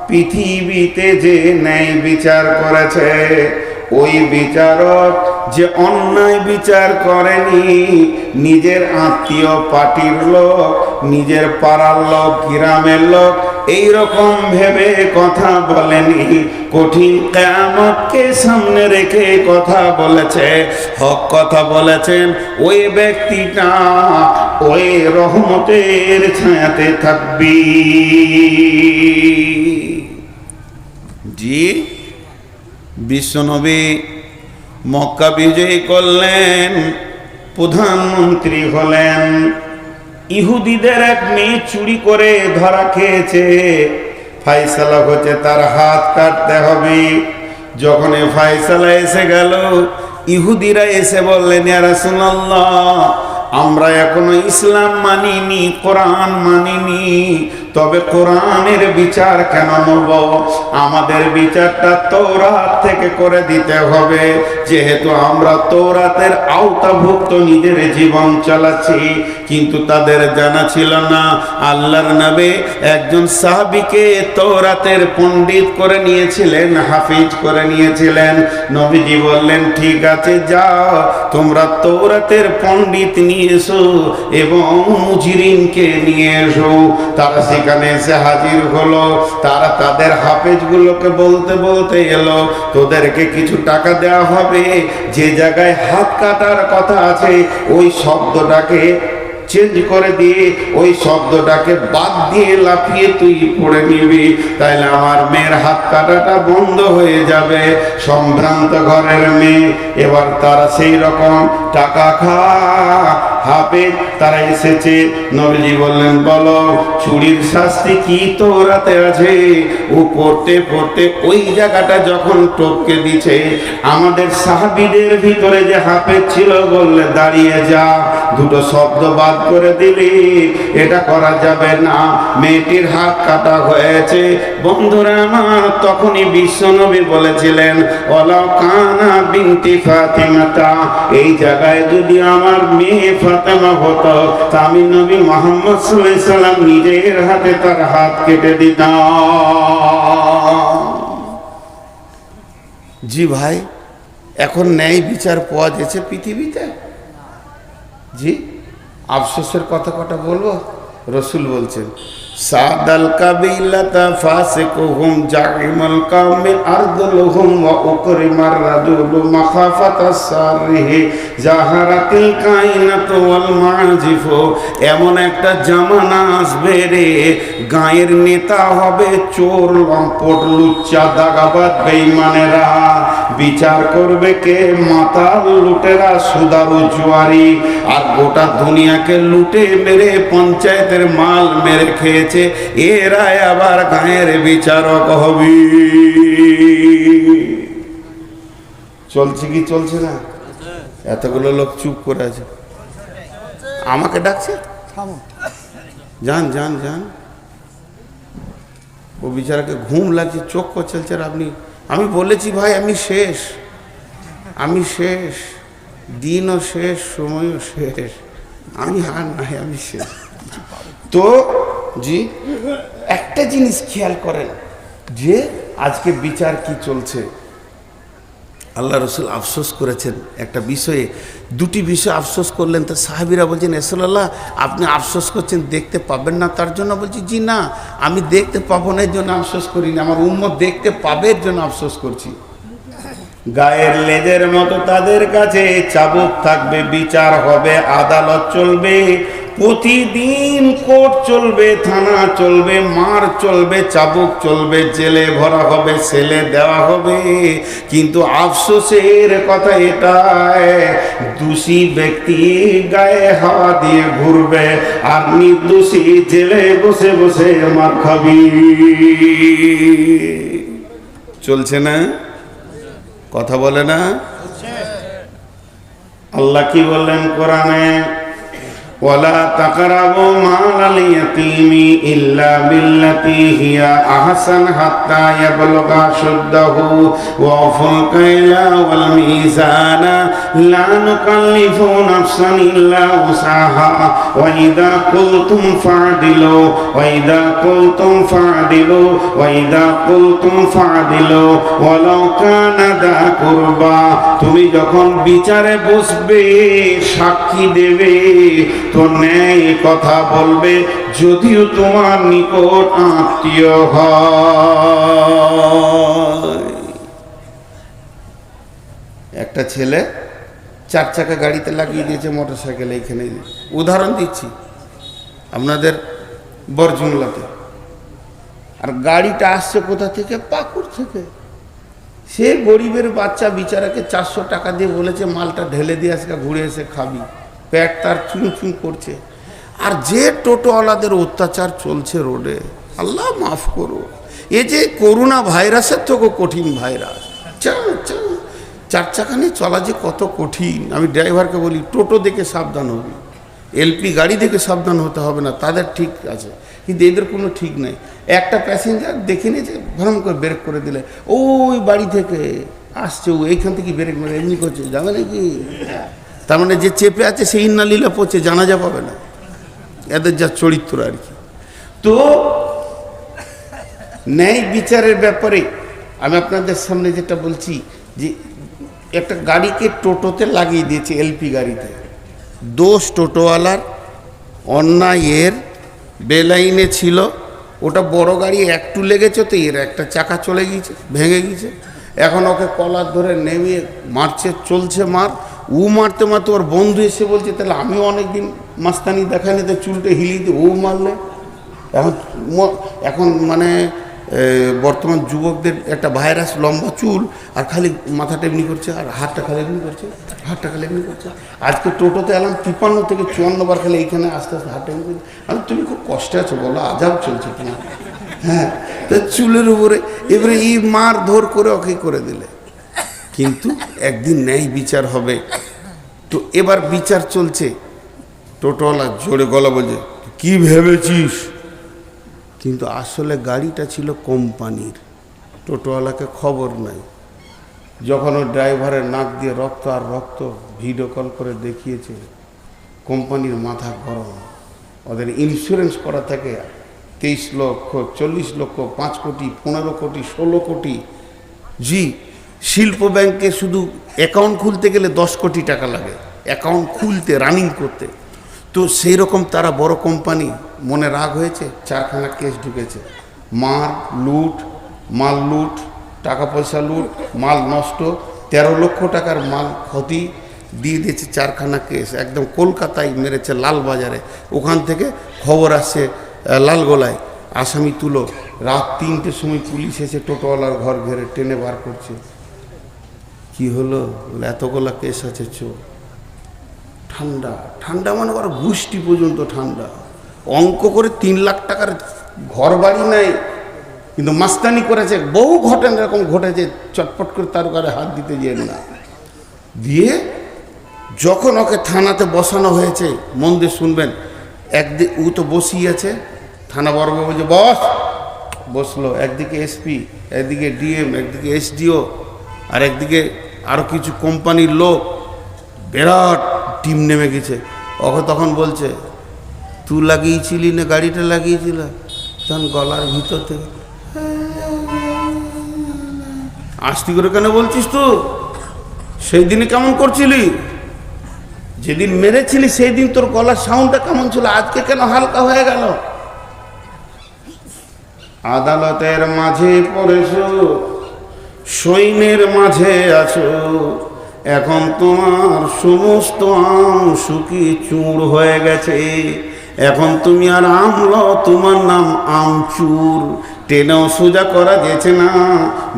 Speaker 1: পৃথিবীতে যে ন্যায় বিচার করেছে ওই বিচারক যে অন্যায় বিচার করেনি, নিজের আত্মীয় পার্টির লোক, নিজের পাড়ার লোক, গ্রামের লোক এইরকম ভেবে কথা বলেনি, কঠিন কিয়ামতকে সামনে রেখে কথা বলেছে, হক কথা বলেছেন, ওই ব্যক্তিটা ওই রহমতের ছায়াতে থাকবি। জি, বিশ্বনবী মক্কা বিজয় করলেন, প্রধানমন্ত্রী হলেন, ইহুদিদের এক মেয়ে চুরি করে ধরা খেয়েছে, ফায়সালা হচ্ছে তার হাত কাটতে হবে। যখন এই ফায়সালা এসে গেল, ইহুদিরা এসে বললেন, ইয়া রাসূলুল্লাহ, আমরা এখনো ইসলাম মানিনি, কোরআন মানিনি, তবে কোরআনের বিচার কেন নেব? আমাদের বিচারটা তৌরাত থেকে করে দিতে হবে, যেহেতু আমরা তৌরাতের আওতাভুক্ত নিজের জীবন চালাচ্ছি। কিন্তু তাদের জানা ছিল না আল্লাহর নবী একজন সাহাবীকে তৌরাতের পণ্ডিত করে নিয়েছিলেন, হাফিজ করে নিয়েছিলেন। নবীজি বললেন, ঠিক আছে, যাও তোমরা তৌরাতের পণ্ডিত নিয়ে এসো এবং মুজরিমকে নিয়ে এসো। তারা সেখানে এসে হাজির হলো। তারা তাদের হাফেজগুলোকে বলতে বলতে এলো, তোদেরকে কিছু টাকা দেওয়া হবে, যে জায়গায় হাত কাটার কথা আছে ওই শব্দটাকে চেঞ্জ করে দিয়ে ওই শব্দটাকে বাদ দিয়ে লাফিয়ে তুই পড়ে নিবি, তাইলে আমার মেয়ের হাত কাটাটা বন্ধ হয়ে যাবে। সম্ভ্রান্ত ঘরের মেয়ে, এবার তারা সেই রকম টাকা হাফেজ তারা এসেছে। নবীজি বললেন, বলো চুরির শাস্তি কি তৌরাতে আছে? ও পড়তে পড়তে ওই জায়গাটা যখন টপকে দিছে, আমাদের সাহাবীদের ভিতরে যে হাফেজ ছিল বললে, দাঁড়িয়ে যা, দুটো শব্দ বাদ করে দিলি, এটা করা যাবে না, মেয়েটির হাত কাটা হয়েছে। বন্ধুরা আমার, তখনই বিশ্বনবী বলেছিলেন, ওয়ালাউ কানা বিনতি ফাতিমাতা, এই জায়গায় যদি আমার মেয়ে ফাতেমা হতো, তা আমি নবী মুহাম্মদ সাল্লাল্লাহু আলাইহি সাল্লাম নিজের হাতে তার হাত কেটে দিতাম। জি ভাই, এখন ন্যায় বিচার পাওয়া যাচ্ছে পৃথিবীতে? জি, আফসোসের কথা কটা বলবো। রসুল বলছেন, সাদাল কাবিলাতা ফাসিকুহুম জাইমুল কাওমি আরদুলহুম ওয়া উকরিমার রাজুলু মাখাফাতাস সারিহি জাহারাতিল কাইনাতু ওয়াল মাজিফু। এমন একটা জামানা আসবে রে, গায়ের নেতা হবে চোর, লম্পট, লুচ্চা, দাগাবাজ, বেঈমানেরা। বিচার করবে কে? মাতাল, লুটেরা, সুদারু, জুয়ারি। আর গোটা দুনিয়াকে লুটে মেরে পঞ্চায়েতের মাল মেরে খেয়েছে, এরাই আবার গায়ের বিচারক হবে। চলছে কি চলছে না? এতগুলো লোক চুপ করে আছে, আমাকে ডাকছে, যান যান যান। ও বিচারাকে ঘুম লাগছে, চোখ চলছে। আর আপনি, আমি বলেছি ভাই আমি শেষ, আমি শেষ, দিনও শেষ, সময়ও শেষ, আমি আর নাই, আমি শেষ। তো জি, একটা জিনিস খেয়াল করেন যে আজকে বিচার কি চলছে। আল্লাহ রসুল আফসোস করেছেন একটা বিষয়ে, দুটি বিষয় আফসোস করলেন। তো সাহাবীরা বলছেন, রাসূলুল্লাহ আপনি আফসোস করছেন দেখতে পাবেন না তার জন্য? বলছি, জি না, আমি দেখতে পাবো না এর জন্য আফসোস করিনি, আমার উম্মত দেখতে পাবে এর জন্য আফসোস করছি। গায়ের লেজের মতো তাদের কাছে চাবুক থাকবে, বিচার হবে, আদালত চলবে, প্রতিদিন কোর্ট চলবে, থানা চলবে, মার চলবে, চাবুক চলবে, জেলে ভরা হবে, সেলে দেওয়া হবে। কিন্তু আফসোসের কথা এটাই, দোষী ব্যক্তি গায়ে হাওয়া দিয়ে ঘুরবে, আর নির্দোষী জেলে বসে বসে মার খাবি। চলছে না? কথা বলে না? আল্লাহ কি বললেন কোরআনে? ওয়ালা তাকরাবু মালাল ইয়াতীমি ইল্লা বিল্লাতী হিয়া আহসান হাত্তা ইয়াবলুগা শুদ্দাহু ওয়া আফুল কাইলা ওয়াল মিজানা লা নুকাল্লিফু নাফসান ইল্লা উসাহা ওয়া ইযা কুলতুম ফা'দিলু ওয়া ইযা কুলতুম ফা'দিলু ওয়া ইযা কুলতুম ফা'দিলু ওয়ালাউ কানা দা কুরবা। তুমি যখন বিচারে বসবে, সাক্ষী দেবে, তো ন্যায় কথা বলবে, যদিও তোমার নিকট আত্মীয় হয়। একটা ছেলে 4 চাকা গাড়িতে লাগিয়ে দিয়েছে মোটরসাইকেল, এইখানে উদাহরণ দিচ্ছি আপনাদের বরজুমলাতে। আর গাড়িটা আসছে কোথা থেকে? পাকুড় থেকে। সে গরিবের বাচ্চা বিচারাকে 400 টাকা দিয়ে বলেছে মালটা ঢেলে দিয়ে আজকে ঘুরে এসে খাবি। পেট তার চুন চুন করছে। আর যে টোটোওয়ালাদের অত্যাচার চলছে রোডে, আল্লাহ মাফ করো। এ যে করোনা ভাইরাসের থেকেও কঠিন ভাইরাস। 4 চাকা নিয়ে চলা যে কত কঠিন। আমি ড্রাইভারকে বলি টোটো দেখে সাবধান হবি, এলপি গাড়ি দেখে সাবধান হতে হবে না, তাদের ঠিক আছে, কিন্তু এদের কোনো ঠিক নেই। একটা প্যাসেঞ্জার দেখে নিয়েছে, ভরম করে ব্রেক করে দিলে, ওই বাড়ি থেকে আসছে, ও এইখান থেকে ব্রেক মেরে এমনি করছে, যাবে নাকি? তার মানে যে চেপে আছে সেই ইন্নালিলা পড়ছে, জানাজা পাবে না। এদের যা চরিত্র আর কি। তো ন্যায় বিচারের ব্যাপারে আমি আপনাদের সামনে যেটা বলছি, যে একটা গাড়িকে টোটোতে লাগিয়ে দিয়েছে, এলপি গাড়িতে। দোষ টোটোওয়ালার, অন্যায় এর। বেলাইনে ছিল, ওটা বড় গাড়ি একটু লেগেছে, তো এর একটা চাকা চলে গিয়েছে, ভেঙে গিয়েছে। এখন ওকে কলার ধরে নেমে মারছে, চলছে মার। ও মারতে মারতে ওর বন্ধু এসে বলছে, তাহলে আমিও অনেকদিন মাস্তানি দেখানি, তো চুলটা হিলিয়ে দিয়ে ও মারলে। এখন মানে বর্তমান যুবকদের একটা ভাইরাস, লম্বা চুল আর খালি মাথাটা এমনি করছে, আর হাতটা খালি এমনি করছে, হাতটা খালি এমনি করছে। আজকে টোটোতে এলাম 53 থেকে 54 বার খালি এইখানে আস্তে আস্তে হাতটা এমনি করছে। আমি তুমি খুব কষ্টে আছো বলো, আজাব চলছে তোমার। হ্যাঁ, তো চুলের উপরে এবারে এই মার ধর করে ওকে করে দিলে। কিন্তু একদিন ন্যায় বিচার হবে। তো এবার বিচার চলছে। টোটোওয়ালা জোরে গলা বলছে, কি ভেবেছিস? কিন্তু আসলে গাড়িটা ছিল কোম্পানির, টোটোওয়ালাকে খবর নাই। যখন ওই ড্রাইভারের নাক দিয়ে রক্ত আর রক্ত, ভিডিও কল করে দেখিয়েছে, কোম্পানির মাথা গরম। ওদের ইন্স্যুরেন্স করা থাকে 23 লক্ষ, 40 লক্ষ, 5 কোটি, 15 কোটি, 16 কোটি। জি, শিল্প ব্যাংকে শুধু অ্যাকাউন্ট খুলতে গেলে 10 কোটি টাকা লাগে, অ্যাকাউন্ট খুলতে, রানিং করতে। তো সেই রকম তারা বড় কোম্পানি, মনে রাগ হয়েছে, 4খানা কেস ঢুকেছে। মাল লুট, টাকা পয়সা লুট, মাল নষ্ট, 13 লক্ষ টাকার মাল ক্ষতি দিয়ে দিয়েছে। 4খানা কেস একদম কলকাতায় মেরেছে, লালবাজারে। ওখান থেকে খবর আসছে লালগোলায়, আসামি তুলো। রাত 3টের সময় পুলিশ এসে টোটোওয়ালার ঘর ঘেরে টেনে বার করছে। কি হলো? এতগুলা কেস আছে। চোর ঠান্ডা, ঠান্ডা মানে আবার গুষ্টি পর্যন্ত ঠান্ডা। অঙ্ক করে 3 লাখ টাকার ঘর বাড়ি নেই, কিন্তু মাস্তানি করেছে। বহু ঘটনা এরকম ঘটেছে, চটপট করে তার ঘরে হাত দিতে যেন না। দিয়ে যখন ওকে থানাতে বসানো হয়েছে, মন দিয়ে শুনবেন, একদিন ও তো বসিয়ে আছে, থানা বড়বাবু বলছে বস, বসলো। একদিকে এসপি, একদিকে ডিএম, একদিকে এসডিও, আর একদিকে আরও কিছু কোম্পানির লোক, বিরাট টিম নেমে গেছে। ওকে তখন বলছে, তুই লাগিয়েছিলি না গাড়িটা লাগিয়েছিল? তখন গলার ভিতর থেকে, আস্তি করে কেন বলছিস? তো সেই দিনে কেমন করছিলি? যেদিন মেরেছিলি সেই দিন তোর গলার সাউন্ডটা কেমন ছিল, আজকে কেন হালকা হয়ে গেল? আদালতের মাঝে পড়েছো, সৈন্যের মাঝে আছো, এখন তোমার সমস্ত আম শুকিয়ে চুর হয়ে গেছে। এখন তুমি আর আমল, তোমার নাম আমচুর। টেনেও সোজা করা গেছে না।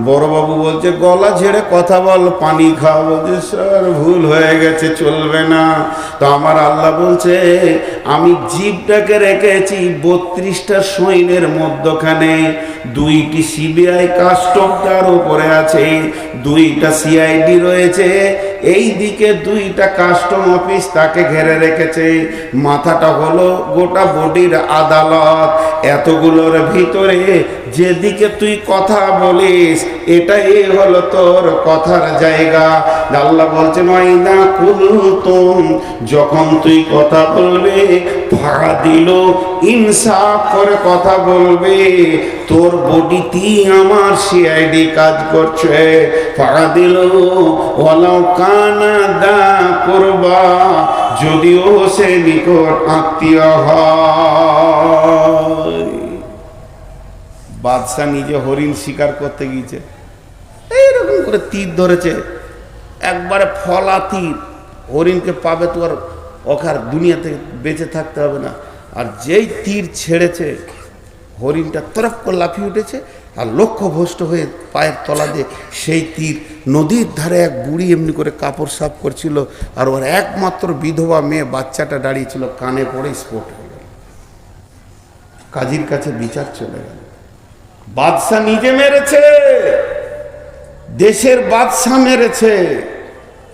Speaker 1: বড়বাবু বলছে গলা ঝেড়ে কথা বল, পানি খাও। বলছে স্যার ভুল হয়ে গেছে, চলবে না। তো আমার আল্লাহ বলছে, আমি জিভটাকে রেখেছি 32টা সৈন্যের মধ্যখানে। 2টি সিবিআই কাস্টম তার উপরে আছে, 2টা সিআইডি রয়েছে। এই দিকে দুইটা কাস্টম অফিস তাকে ঘিরে রেখেছে। মাথাটা হলো গোটা বডির আদালত। এতগুলোর ভিতরে যেদিকে তুই কথা বলিস এটাই হলো তোর কথার জায়গা। আল্লাহ বলছেন ওয়াইদা কুলতুম, যখন তুই কথা বলবে ফাদিল, ইনসাফ করে কথা বলবে। তোর বডিতেই আমার সিআইডি কাজ করছে। ফাদিল ওয়ালাউ কানা দা কুরবা, যদিও সে নিকট আত্মীয় হয়। বাদশা নিজে হরিণ শিকার করতে গিয়েছে, এইরকম করে তীর ধরেছে, একবারে ফলা তীর। হরিণকে পাবে তো আর ওখার দুনিয়াতে বেঁচে থাকতে হবে না। আর যেই তীর ছেড়েছে হরিণটা তরফ করে লাফিয়ে উঠেছে আর লক্ষ্যভ্রষ্ট হয়ে পায়ের তলা দিয়ে সেই তীর নদীর ধারে এক বুড়ি এমনি করে কাপড় সাফ করছিল, আর ওর একমাত্র বিধবা মেয়ে বাচ্চাটা দাঁড়িয়েছিল, কানে পড়ে স্পট হয়ে গেল। কাজীর কাছে বিচার চলে গেল। বাদশা নিজে মেরেছে, দেশের বাদশা মেরেছে,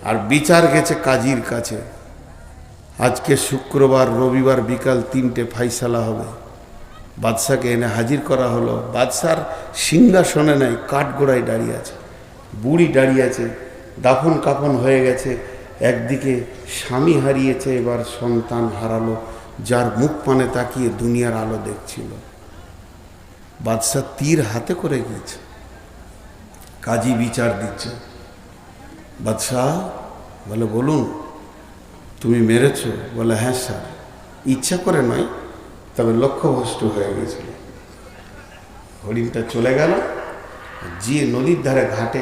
Speaker 1: আর বিচার গেছে কাজীর কাছে। আজকে শুক্রবার, রবিবার বিকাল 3টে ফাইসালা হবে। বাদশাকে এনে হাজির করা হলো। বাদশার সিংহাসনে নাই, কাঠগোড়ায় দাঁড়িয়ে আছে, বুড়ি দাঁড়িয়ে আছে, দাফন কাফন হয়ে গেছে। একদিকে স্বামী হারিয়েছে, এবার সন্তান হারালো, যার মুখ পানে তাকিয়ে দুনিয়ার আলো দেখছিল। বাদশা তীর হাতে করে গিয়েছে, কাজী বিচার দিচ্ছে। বাদশাহ বলে বলুন, তুমি মেরেছ? বলে হ্যাঁ স্যার, ইচ্ছা করে নয়, তবে লক্ষ্যভ্রষ্ট হয়ে গেছিল। হরিণটা চলে গেল, যে নদীর ধারে ঘাটে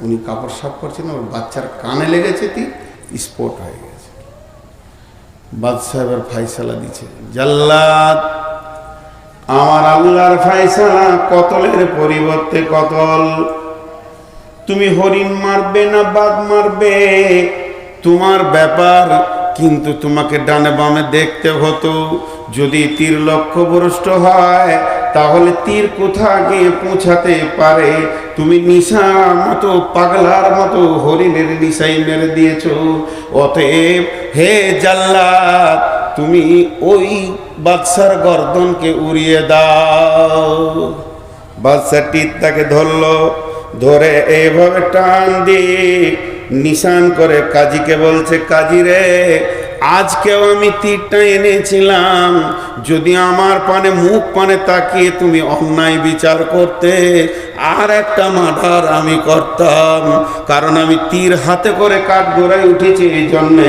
Speaker 1: উনি কাপড় সাফ করছেন, ওর বাচ্চার কানে লেগেছে, তীর স্পট হয়ে গেছে। বাদশাহ এবার ফাইসালা দিচ্ছে, জাল্লাদ আমার আল্লাহর ফাইসালা কতলের পরিবর্তে কতল। তুমি হরিণ মারবে না বাঘ মারবে তোমার ব্যাপার, কিন্তু তোমাকে ডানে বামে দেখতে হতো। যদি তীর লক্ষ্যভ্রষ্ট হয় তাহলে তীর কোথা গিয়ে পৌঁছাতে পারে। তুমি নিশা মতো পাগলার মতো হরিণের নিশাই মেরে দিয়েছ। অতএব হে জাল্লাদ, তুমি ওই বাদশার গর্দনকে উড়িয়ে দাও। বাদশা তীর তাকে ধরলো, ধরে এইভাবে টান দিয়ে নিশান করে কাজীকে বলছে, কাজী রে, আজকেও আমি তীরটা এনেছিলাম, যদি আমার পানে মুখ পানে তাকিয়ে তুমি অন্যায় বিচার করতে, আর একটা মার্ডার আমি করতাম। কারণ আমি তীর হাতে করে কাঠগোড়ায় উঠেছি, এই জন্যে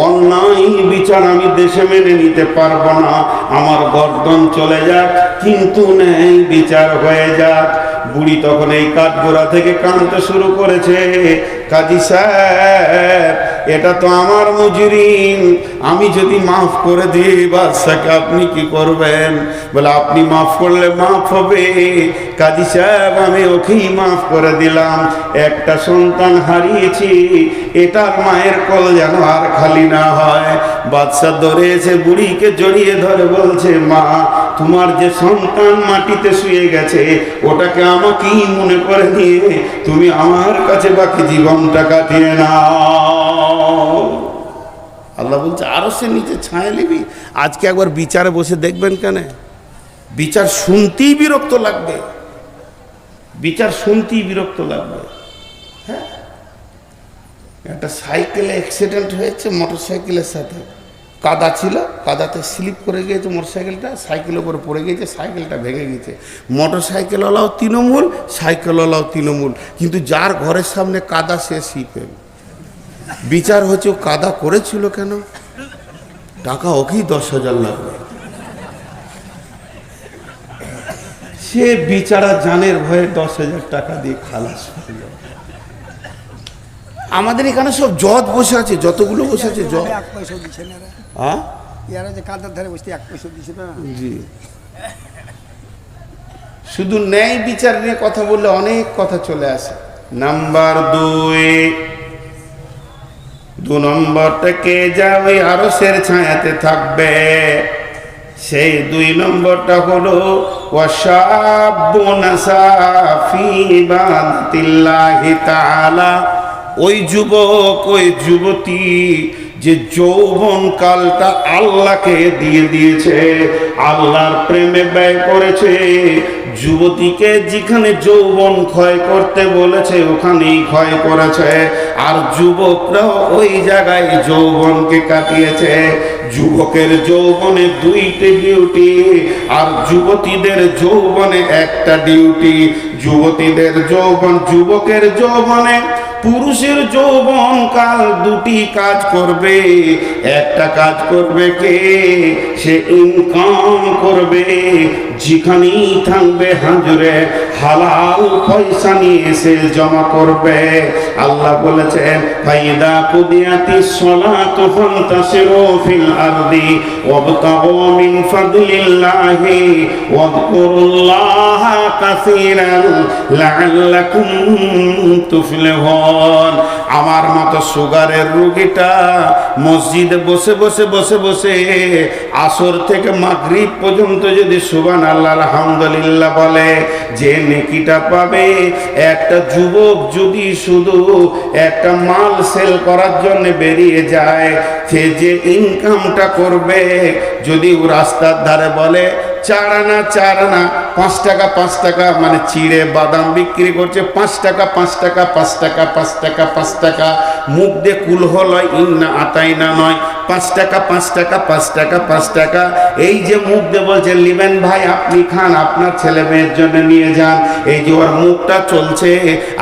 Speaker 1: অন্যায় বিচার আমি দেশে মেনে নিতে পারবো না। আমার গর্দন চলে যাক, কিন্তু ন্যায় বিচার হয়ে যাক। বুড়ি তখন এই কাঠগোড়া থেকে কাঁদতে শুরু করেছে, কাজী সাহেব, এটা তো আমার মুজরিম, আমি যদি মাফ করে দিই বাদশাকে আপনি কি করবেন? বলে আপনি মাফ করলে মাফ হবে। কাজী সাহেব, আমি ওকেই মাফ করে দিলাম। একটা সন্তান হারিয়েছি, এটার মায়ের কল যেন আর খালি না হয়। বাদশা ধরেছে, বুড়িকে জড়িয়ে ধরে বলছে, মা, তোমার যে সন্তান মাটিতে শুয়ে গেছে ওটাকে আমাকেই মনে করে নিয়ে তুমি আমার কাছে বাকি জীবনটা কাটিয়ে নাও। আল্লাহ বলছে আরো সে নিচে ছায়া নিবি। আজকে একবার বিচারে বসে দেখবেন, কেন বিচার শুনতেই বিরক্ত লাগবে, বিচার শুনতেই বিরক্ত লাগবে। হ্যাঁ, একটা সাইকেলে অ্যাক্সিডেন্ট হয়েছে, মোটর সাইকেলের সাথে কাদা ছিল, কাদাতে স্লিপ করে গিয়েছে মোটর সাইকেলটা, সাইকেলের উপরে পড়ে গিয়েছে, সাইকেলটা ভেঙে গেছে। মোটর সাইকেলওয়ালাও তৃণমূল, সাইকেলওয়ালাও তৃণমূল, কিন্তু যার ঘরের সামনে কাদা সে শিপেল। বিচার হচ্ছে ও কাদা করেছিল কেন, টাকা ওকেই 10,000 লাগবে। সে বিচারা জানের ভয়ে 10,000 টাকা দিয়ে খালাস করল। আমাদের এখানে সব জজ বসে আছে, যতগুলো বসে আছে জজ। হ্যাঁ, জি, শুধু ন্যায় বিচার নিয়ে কথা বললে অনেক কথা চলে আসে। নাম্বার 2 নম্বরটাকে যাবে আরশের ছায়াতে থাকবে, সেই 2 নম্বরটা হলো ওয়াশাবুন নাসা ফি ইবাদাতিল্লাহি তাআলা ওই যুবক ওই যুবতী যে যৌবন কালটা আল্লাহকে দিয়ে দিয়েছে, আল্লাহর প্রেমে ব্যয় করেছে, যুবতীকে যেখানে যৌবন ক্ষয় করতে বলেছে ওখানেই ক্ষয় করেছে, আর যুবকরাও ওই জায়গায় যৌবনকে কাটিয়েছে। যুবকের যৌবনে দুইটি ডিউটি, আর যুবতীদের যৌবনে একটা ডিউটি। যুবতীদের যৌবন, যুবকের যৌবনে পুরুষের যৌবন কাল দুটি কাজ করবে। একটা কাজ করবে কে? সে ইনকাম করবে, যেখানেই থাকবে হাজুরে হালাল পয়সা নিয়ে এসে জমা করবে। আল্লাহ বলেছেন ফাইদা কুদিয়াতিস সালাতু ফান্তাশিরু ফিল আরদি ওয়াবতাগু মিন ফাদলিল্লাহি ওয়াযকুরুল্লাহা কাসীরান লাআল্লাকুম তুফলিহুন। আমার মতো সুগারের রোগীটা মসজিদে বসে বসে বসে বসে আসর থেকে মাগরিব পর্যন্ত যদি সুবহানাল্লাহ আলহামদুলিল্লাহ বলে, যে নেকিটা পাবে, একটা যুবক যদি শুধু একটা মাল সেল করার জন্য বেরিয়ে যায়, সে যে ইনকামটা করবে, যদি ও রাস্তার ধারে বলে 4 আনা 4 আনা 5 টাকা 5 টাকা, মানে চিড়ে বাদাম বিক্রি করছে 5 টাকা 5 টাকা 5 টাকা 5 টাকা 5 টাকা, মুখ দিয়ে কুলহ লয়, ইন্না আতাইনা নয়, 5 টাকা 5 টাকা 5 টাকা 5 টাকা, এই যে মুখ দিয়ে বলছে লিবেন ভাই আপনি খান, আপনার ছেলে মেয়ের জন্য নিয়ে যান, এই যে ওর মুখটা চলছে,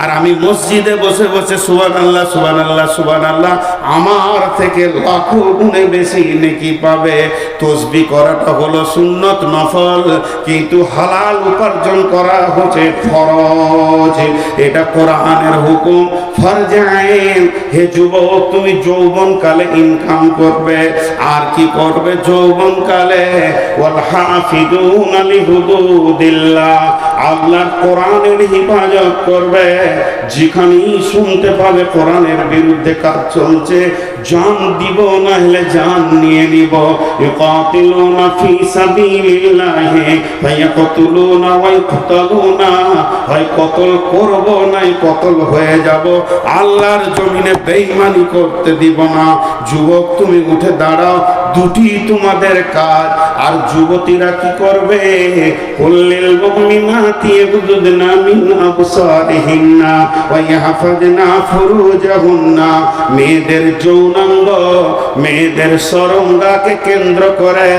Speaker 1: আর আমি মসজিদে বসে বসে সুবহানাল্লাহ সুবহানাল্লাহ সুবহানাল্লাহ, আমার থেকে লাখো গুণে বেশি নেকি পাবে। তসবিহ করাটা হলো সুন্নত নফল, কিন্তু হালাল উপার্জন করা হচ্ছে ফরজ, এটা কোরআনের হুকুম। ফরজে আইন। হে যুবক, তুমি যৌবন কালে ইনকাম করবে, আর কি করবে যৌবন কালে? ওয়াল হাফিজুনা লিহুদুদিল্লাহ, আল্লাহর কোরআনের হিফাজত করবে। যেখানেই শুনতে পাবে কোরআনের বিরুদ্ধে কাজ চলছে, জান দিব না হলে জান নিয়ে নিব। ইউকাতিলুনা ফি সাবিলিল্লাহি ফায়াকতুলুনা ওয়া ইকতালুনা, হয় কতল করব নাই কতল হয়ে যাব, আল্লাহর জমিনে বেঈমানি করতে দিব না। যুবক তুমি উঠে দাঁড়াও, দুটি তোমাদের কাজ। আর যুবতীরা কি করবে? কুল্লিল মুমিনাতি ইয়াগুদুদনা মিন আবসারিহিন্না ওয়া ইয়াহফাজনা ফুরুজাহুন্না, মেয়েদের যৌনাঙ্গ, মেয়েদের সরঙ্গাকে কেন্দ্র করে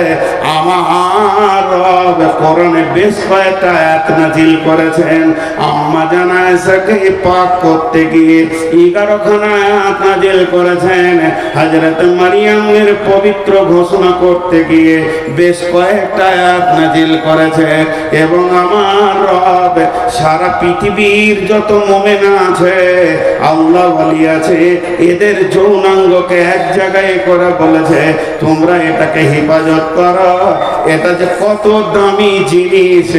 Speaker 1: আমার রব কোরআনে বেশ কয়েকটা আয়াত নাযিল করেছেন। আম্মা জান আয়েশাকে পাক করতে গিয়ে 11 খানা আয়াত নাযিল করেছেন। হযরত মারিয়ামের পবিত্র ঘোষণা করতে গিয়ে বেশ কয়েকটা আয়াত নাযিল করেছেন। এবং আমার রব সারা পৃথিবীর যত মুমিন আছে, আল্লাহ ওয়ালি আছে, এদের যৌনাঙ্গকে এক জায়গায় করে বলেছে তোমরা এটাকে হেফাজত করো। এটা যে কত দামি জিনিস,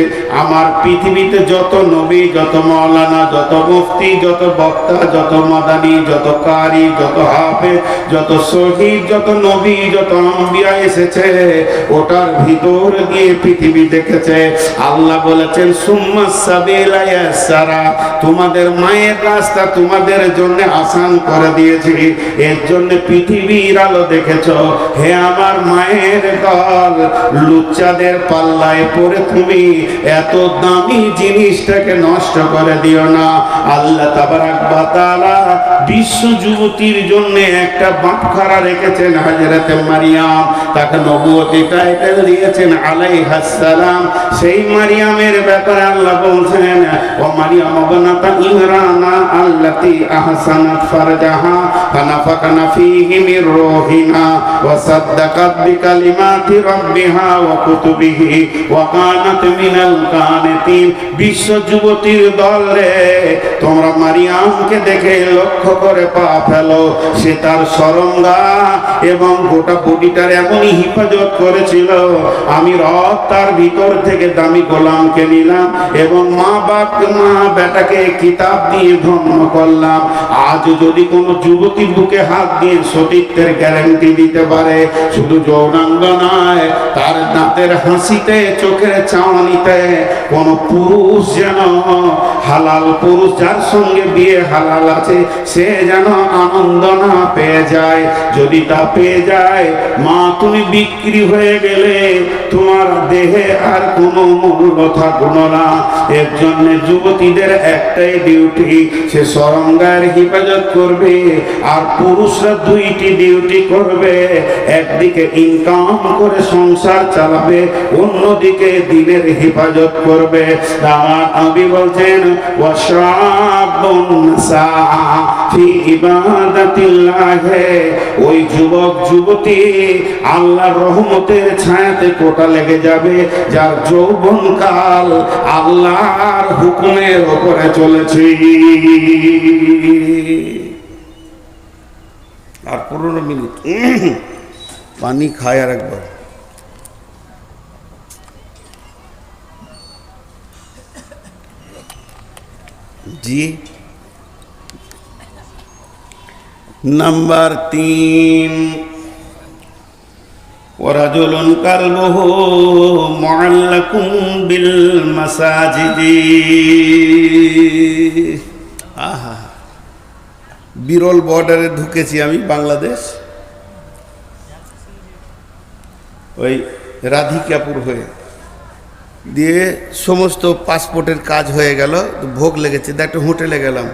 Speaker 1: আমার পৃথিবীতে যত নবী, যত মাওলানা, যত মুফতি, যত বক্তা, যত মাদানী, যত কারি, যত হাফেজ, যত শহীদ, যত নবী, যত আম্বিয়া এসেছে, ওটার ভিতর দিয়ে পৃথিবী দেখেছে। আল্লাহ বলেছেন সুম্মা সাবিলা ইয়াসারা, তোমাদের মায়ের রাস্তা তোমাদের জন্য আসান করে দিয়েছি, এর জন্য পৃথিবীর আলো দেখেছো। হে আমার মায়ের দল, লুচ্চাদের পাল্লায় পড়ে তুমি এত দামি জিনিসটাকে নষ্ট করে দিও না। আল্লাহ তাবারাক ওয়া তাআলা বিশ্ব যুবতীর জন্য একটা বাটখারা রেখেছেন, হযরত মারিয়াম, তাকে নবুয়তি টাইটেল দিয়েছেন আলাইহাস সালাম। সেই মারিয়ামের ব্যাপারে আল্লাহ বলছেন ওয়া মারিয়াম ইবনাতা ইমরানা আল্লাতী আহসানাত ফারজাহা ফানাফাকনা ফীহি মির রূহিনা ওয়া সাদ্দাকাত বিকালিমাতি রাব্বিহা ওয়া কুতুবিহি ওয়া কানাত মিনাল কানিতিন। বিশ্ব যুবতীর দল রে, তোমরা মারিয়ামকে দেখে লক্ষ্য করে পা ফেলো, সে তার সরঙ্গা এবং গোটা বডি যুবতীটার এমনই হিফাজত করেছিল, আমি রব তার ভিতর থেকে দামি গোলামকে নিলাম এবং মা বেটাকে কিতাব দিয়ে ধন্য করলাম। আজ যদি কোনো যুবতী বুকে হাত দিয়ে সতীত্বের গ্যারান্টি দিতে পারে, শুধু যৌনাঙ্গ নয়, তার দাঁতের হাসিতে, চোখের চাওয়ানিতে কোন পুরুষ যেন, হালাল পুরুষ যার সঙ্গে বিয়ে হালাল আছে, সে যেন আনন্দ না পেয়ে যায়। যদি তা পেয়ে যায়, মা তুমি বিক্রি হয়ে গেলে, তোমার দেহে আর কোনো মূল্য থাকলো না। এর জন্য যুবতীদের একটাই ডিউটি, সে সরঙ্গার হিফাজত করবে, আর পুরুষরা দুইটি ডিউটি করবে। একদিকে ইনকাম করে সংসার চালাবে, অন্যদিকে দিনের হিফাজত করবে। আমার নবী বলছেন, ওই যুবক যুবতী আল্লাহর রহমতের ছায়াতে কোটা লেগে যাবে, যার যৌবন কাল আল্লাহর হুকুমের উপরে চলেছে। আর 15 মিনিট পানি খায় আর একবার। জি, নাম্বার 3, ওয়ারাজুলুন কালবুহু মুআল্লাকুম বিল মাসাজিদি। আহা, বিরল বর্ডারে ঢুকেছি আমি, বাংলাদেশ, ওই রাধিকাপুর হয়ে দিয়ে সমস্ত পাসপোর্টের কাজ হয়ে গেল, ভোগ লেগেছে, একটা হোটেলে গেলাম,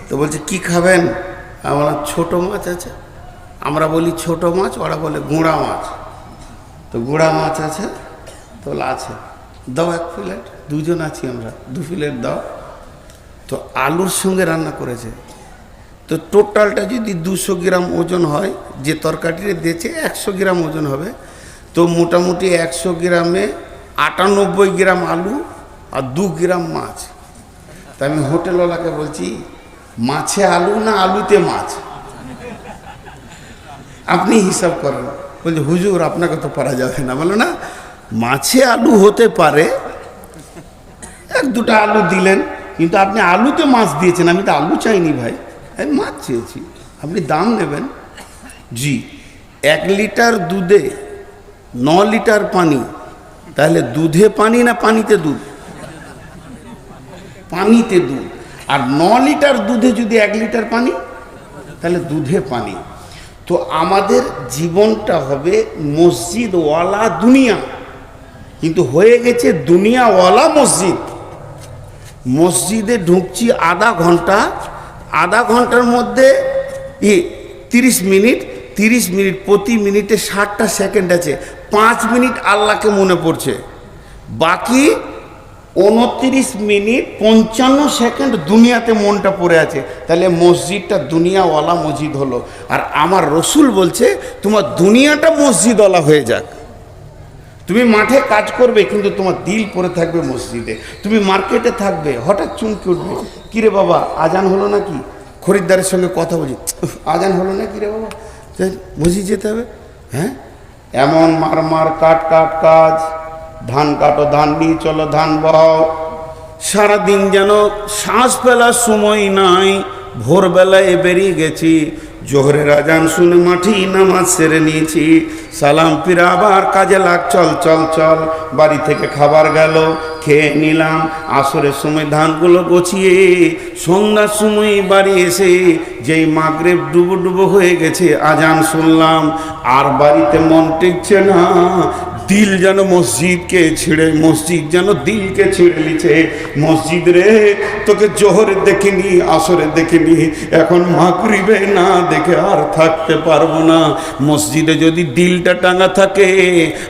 Speaker 1: তো বলছে কি খাবেন? আমরা ছোট মাছ আছে, আমরা বলি ছোট মাছ, ওরা বলে গুঁড়া মাছ। তো গুঁড়া মাছ আছে, তো আছে, দাও 1 প্লেট, দুজন আছি আমরা, 2 প্লেট দাও। তো আলুর সঙ্গে রান্না করেছে, তো টোটালটা যদি 200 গ্রাম ওজন হয়, যে তরকারিটা দিয়েছে 100 গ্রাম ওজন হবে, তো মোটামুটি 100 গ্রামে 98 গ্রাম আলু আর 2 গ্রাম মাছ। তা আমি হোটেলওয়ালাকে বলছি, মাছে আলু না আলুতে মাছ, আপনি হিসাব করেন। বলছে হুজুর আপনাকে তো পারা যাবে না। বলো না, মাছে আলু হতে পারে, 1-2টা আলু দিলেন, কিন্তু আপনি আলুতে মাছ দিয়েছেন। আমি তো আলু চাইনি ভাই, আমি মাছ চেয়েছি, আপনি দাম নেবেন। জি, 1 লিটার দুধে 9 লিটার পানি, তাহলে দুধে পানি না পানিতে দুধ? পানিতে দুধ। আর 9 লিটার দুধে যদি 1 লিটার পানি, তাহলে দুধে পানি। তো আমাদের জীবনটা হবে মসজিদওয়ালা দুনিয়া, কিন্তু হয়ে গেছে দুনিয়াওয়ালা মসজিদ। মসজিদে ঢুকছি আধা ঘন্টা, আধা ঘন্টার মধ্যে 30 মিনিট, 30 মিনিট, প্রতি মিনিটে 60টা সেকেন্ড আছে, 5 মিনিট আল্লাহকে মনে পড়ছে, বাকি 29 মিনিট 55 সেকেন্ড দুনিয়াতে মনটা পড়ে আছে। তাহলে মসজিদটা দুনিয়াওয়ালা মসজিদ হলো। আর আমার রসুল বলছে তোমার দুনিয়াটা মসজিদওয়ালা হয়ে যাক। তুমি মাঠে কাজ করবে, কিন্তু তোমার দিল পড়ে থাকবে মসজিদে। তুমি মার্কেটে থাকবে, হঠাৎ চমকে উঠবে, কিরে বাবা আজান হলো নাকি? খরিদ্দারের সঙ্গে কথা বলি, আজান হলো না কিরে বাবা, মসজিদ যেতে হবে। হ্যাঁ, এমন মার কাট কাজ, ধান কাটো, ধান নিয়ে চলো, ধান বহাও। সারাদিন যেন শ্বাস ফেলার সময় নাই। ভোরবেলায় বেরিয়ে গেছি, জোহরের আজান শুনে মাঠি নামাজ সেরে নিয়েছি, সালাম ফিরে আবার কাজে লাগ, চল চল চল। বাড়ি থেকে খাবার গেল, খেয়ে নিলাম। আসরের সময় ধানগুলো গছিয়ে সন্ধ্যার সময় বাড়ি এসে যেই মাগরিব ডুবো ডুবো হয়ে গেছে, আজান শুনলাম, আর বাড়িতে মন টিকছে না। দিল যেন মসজিদকে ছিঁড়ে, মসজিদ যেন দিলকে ছিঁড়ে নিচ্ছে। মসজিদ রে, তোকে জোহরে দেখিনি, আসরে দেখিনি, এখন মাগরিবে না দেখে আর থাকতে পারবো না। মসজিদে যদি দিলটা টাঙা থাকে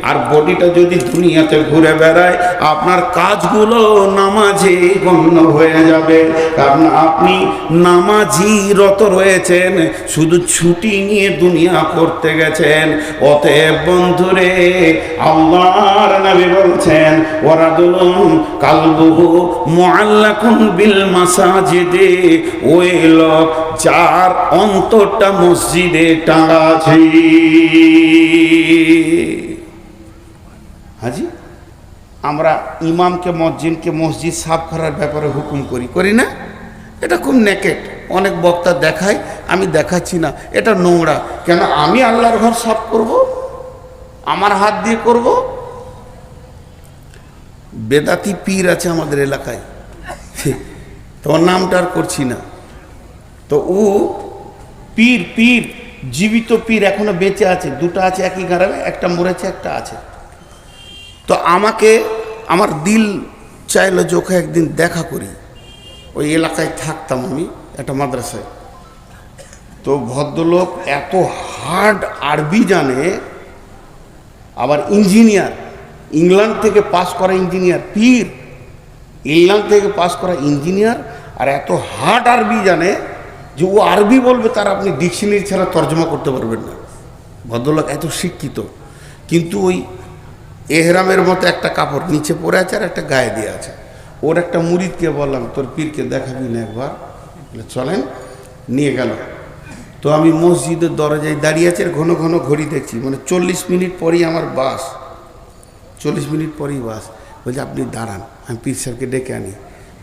Speaker 1: আর বডিটা যদি দুনিয়াতে ঘুরে বেড়ায়, আপনার কাজগুলো নামাজে গণ্য হয়ে যাবে। কারণ আপনি নামাজি রত রয়েছেন, শুধু ছুটি নিয়ে দুনিয়া করতে গেছেন। অতএব বন্ধুরে, আল্লাহর নবী বলছেন ওয়ারাদুলুন কালবুহু মুআল্লাকুন বিল মাসাজিদে, ওই লোক যার অন্তরটা মসজিদে টাঙা আছে। হাজি, আমরা ইমামকে মসজিদকে মসজিদ সাফ করার ব্যাপারে হুকুম করি না? এটা খুব নেকেট। অনেক বক্তা দেখায়, আমি দেখাচ্ছি না, এটা নোংরা। কেন আমি আল্লাহর ঘর সাফ করব? আমার হাত দিয়ে করব? বেদাতি পীর আছে আমাদের এলাকায়, তোমার নামটা আর করছি না। তো ও পীর জীবিত পীর এখনো বেঁচে আছে, দুটো আছে একই গ্রামে, একটা মরেছে একটা আছে। তো আমাকে আমার দিল চাইলো যে ওকে একদিন দেখা করি। ওই এলাকায় থাকতাম আমি একটা মাদ্রাসায়। তো ভদ্রলোক এত হার্ড আরবি জানে, আবার ইঞ্জিনিয়ার, ইংল্যান্ড থেকে পাস করা ইঞ্জিনিয়ার, পীর ইংল্যান্ড থেকে পাস করা ইঞ্জিনিয়ার, আর এত হার্ড আরবি জানে যে ও আরবি বলবে তার আপনি ডিকশনারি ছাড়া তর্জমা করতে পারবেন না। ভদ্রলোক এত শিক্ষিত, কিন্তু ওই এহরামের মতো একটা কাপড় নিচে পরে আছে আর একটা গায়ে দিয়ে আছে। ওর একটা মুরিদকে বললাম, তোর পীরকে দেখাবি না একবার? বলে চলেন, নিয়ে গেল। তো আমি মসজিদের দরজায় দাঁড়িয়ে আছি, ঘন ঘন ঘড়ি দেখছি, মানে 40 মিনিট পরেই আমার বাস, 40 মিনিট পরেই বাস। বলছে আপনি দাঁড়ান, আমি পীর সাহেবকে ডেকে আনি।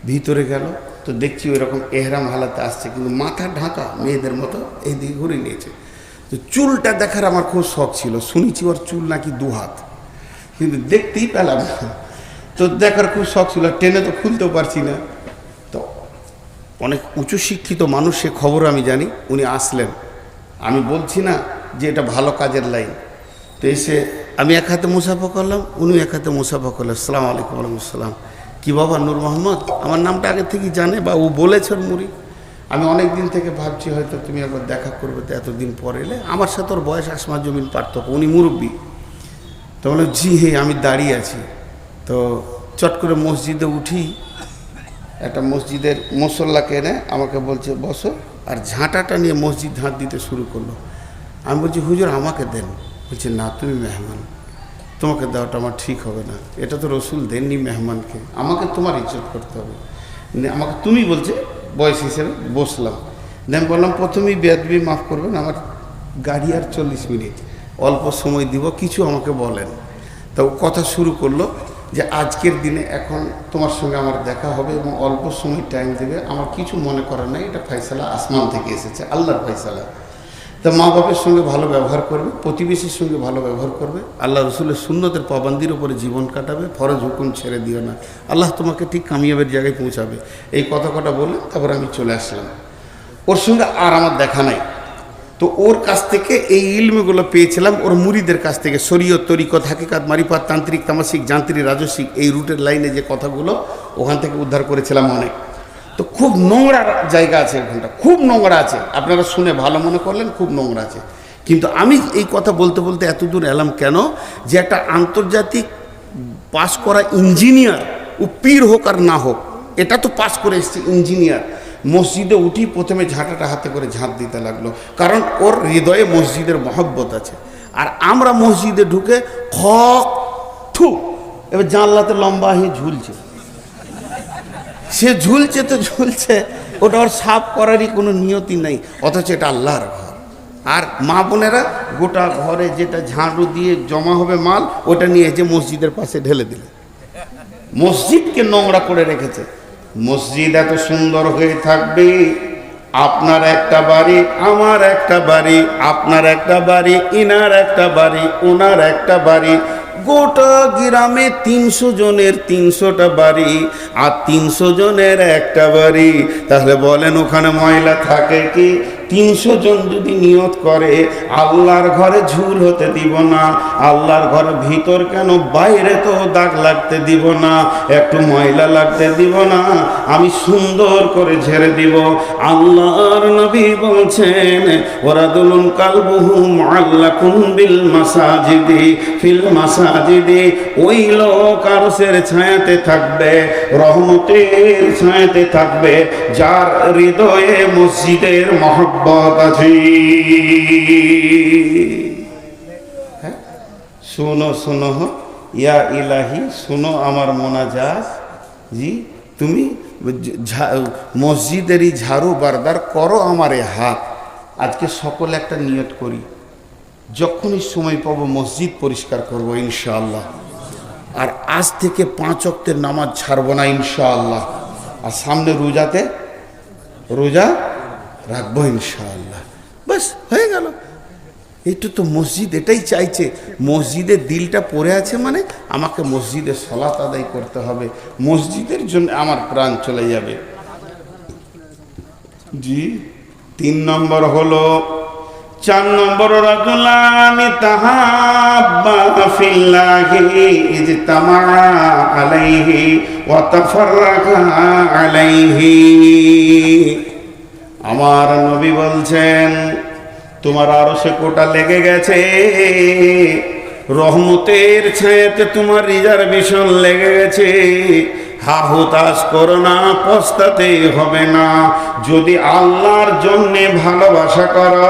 Speaker 1: ভিতরে গেল, তো দেখছি ওই রকম এহরাম হালাতে আসছে, কিন্তু মাথা ঢাকা মেয়েদের মতো এইদিকে ঘুরে নিয়েছে। তো চুলটা দেখার আমার খুব শখ ছিল, শুনেছি ওর চুল নাকি 2 হাত, কিন্তু দেখতেই পেলাম না। তো দেখার খুব শখ ছিল, টেনে তো খুলতেও পারছি না। তো অনেক উচ্চ শিক্ষিত মানুষ, সে খবর আমি জানি। উনি আসলেন, আমি বলছি না যে এটা ভালো কাজের লাইন। তো এসে আমি এক হাতে মুসাফা করলাম, উনি এক হাতে মুসাফা করলেন। আসসালামু আলাইকুম। ওয়ালাইকুম আসসালাম। কি বাবা নূর মোহাম্মদ? আমার নামটা আগে থেকেই জানে বা ও বলেছেন মুড়ি। আমি অনেক দিন থেকে ভাবছি হয়তো তুমি একবার দেখা করবে, তো এতদিন পরে এলে। আমার সাথে ওর বয়স আসমান জমিন পার্থক্য, উনি মুরব্বী। তো বললাম জি হ্যাঁ, আমি দাঁড়িয়ে আছি। তো চট করে মসজিদে উঠি, একটা মসজিদের মুসল্লাকে এনে আমাকে বলছে বসো, আর ঝাঁটাটা নিয়ে মসজিদ ঝাঁট দিতে শুরু করলো। আমি বলছি হুজুর আমাকে দেন। বলছে না, তুমি মেহমান, তোমাকে দেওয়াটা আমার ঠিক হবে না, এটা তো রসুল দেননি মেহমানকে, আমাকে তোমার ইজ্জত করতে হবে। আমাকে তুমি বলছে বয়স হিসেবে। বসলাম, আমি বললাম প্রথমেই বেয়াদবি মাফ করবেন, আমার গাড়ি আর 40 মিনিট, অল্প সময় দিব, কিছু আমাকে বলেন। তো কথা শুরু করলো যে আজকের দিনে এখন তোমার সঙ্গে আমার দেখা হবে এবং অল্প সময় টাইম দেবে, আমার কিছু মনে করার নাই, এটা ফয়সালা আসমান থেকে এসেছে, আল্লাহর ফয়সালা। তা মা বাপের সঙ্গে ভালো ব্যবহার করবে, প্রতিবেশীর সঙ্গে ভালো ব্যবহার করবে, আল্লাহ রসুলের সুন্নতের পাবন্দির উপরে জীবন কাটাবে, ফরজ হুকুম ছেড়ে দিও না, আল্লাহ তোমাকে ঠিক কামিয়াবের জায়গায় পৌঁছাবে। এই কথা কটা বলে তারপর আমি চলে আসলাম। ওর সঙ্গে আর আমার দেখা নাই। তো ওর কাছ থেকে এই ইলমগুলো পেয়েছিলাম ওর মুরিদের কাছ থেকে, শরীয়ত, তরিকত, হাকিকাত, মারিফাত, তান্ত্রিক, তামাসিক, যান্ত্রিক, রাজসিক, এই রুটের লাইনে যে কথাগুলো ওখান থেকে উদ্ধার করেছিলাম অনেক। তো খুব নোংরা জায়গা আছে ওখানটা, খুব নোংরা আছে, আপনারা শুনে ভালো মনে করলেন, খুব নোংরা আছে। কিন্তু আমি এই কথা বলতে বলতে এতদূর এলাম কেন, যে একটা আন্তর্জাতিক পাস করা ইঞ্জিনিয়ার, ও পীর হোক আর না হোক, এটা তো পাস করে এসছে ইঞ্জিনিয়ার, মসজিদে উঠি প্রথমে ঝাঁটাটা হাতে করে ঝাঁট দিতে লাগলো, কারণ ওর হৃদয়ে মসজিদের মহব্বত আছে। আর আমরা মসজিদে ঢুকে খক থু, এবার জানলাতে লম্বা হয়ে ঝুলছে, সে ঝুলছে তো ঝুলছে, ওটা ওর সাফ করারই কোনো নিয়তি নেই, অথচ এটা আল্লাহর ঘর। আর মা বোনেরা গোটা ঘরে যেটা ঝাড়ু দিয়ে জমা হবে মাল, ওটা নিয়ে যে মসজিদের পাশে ঢেলে দিল, মসজিদকে নোংরা করে রেখেছে। মসজিদ এত সুন্দর হয়ে থাকবে, আপনার একটা বাড়ি, আমার একটা বাড়ি, আপনার একটা বাড়ি, ইনার একটা বাড়ি, ওনার একটা বাড়ি, গোটা গ্রামে 300 জনের 300টা বাড়ি, আর 300 জনের একটা বাড়ি। তাহলে বলেন ওখানে ময়লা থাকে কি? 300 জন যদি নিয়ত করে আল্লাহর ঘরে ঝুল হতে দিব না, আল্লাহর ঘরের ভিতর কেন বাইরে তো দাগ লাগতে দিব না, একটু ময়লা লাগতে দিব না, আমি সুন্দর করে ঝেড়ে দিব। আল্লাহর নবী বলছেন ওয়ারাদুলুন কালবুহু মুআল্লাকুন বিল মাসাজিদি ফিল মাসাজিদি, ওই লোক আরশের ছায়াতে থাকবে, রহমতের ছায়াতে থাকবে, যার হৃদয়ে মসজিদের মহব্বত আছে। শুনো শুনো ইয়া ইলাহি, শুনো আমার মোনাজাত। জি, তুমি মসজিদেরই ঝাড়ু বারদার করো আমারে হাত। আজকে সকলে একটা নিয়ত করি, যখনই সময় পাবো মসজিদ পরিষ্কার করবো ইনশাআল্লাহ। আর আজ থেকে 5 ওয়াক্তের নামাজ ছাড়বো না ইনশাআল্লাহ। আর সামনে রোজাতে রোজা রাখবো ইনশাআল্লাহ। বাস হয়ে গেল। একটু তো মসজিদ এটাই চাইছে, মসজিদের দিলটা পড়ে আছে মানে আমাকে মসজিদে সালাত আদায় করতে হবে, মসজিদের জন্য আমার প্রাণ চলে যাবে। জি, 3 নম্বর হলো, 4 নম্বর রাজুলানি তাহাব্বা ফিল্লাহি ইজতামা আলাইহি ওয়া তাফাররাকা আলাইহি। আমার নবী বলছেন, তোমার আরশে কোটা লেগে গেছে, রহমতের ছায়াতে তোমার রিজার্ভেশন লেগে গেছে। হাহুতাশ করো না, পস্তাতে হবে না। যদি আল্লাহর জন্যে ভালোবাসা করো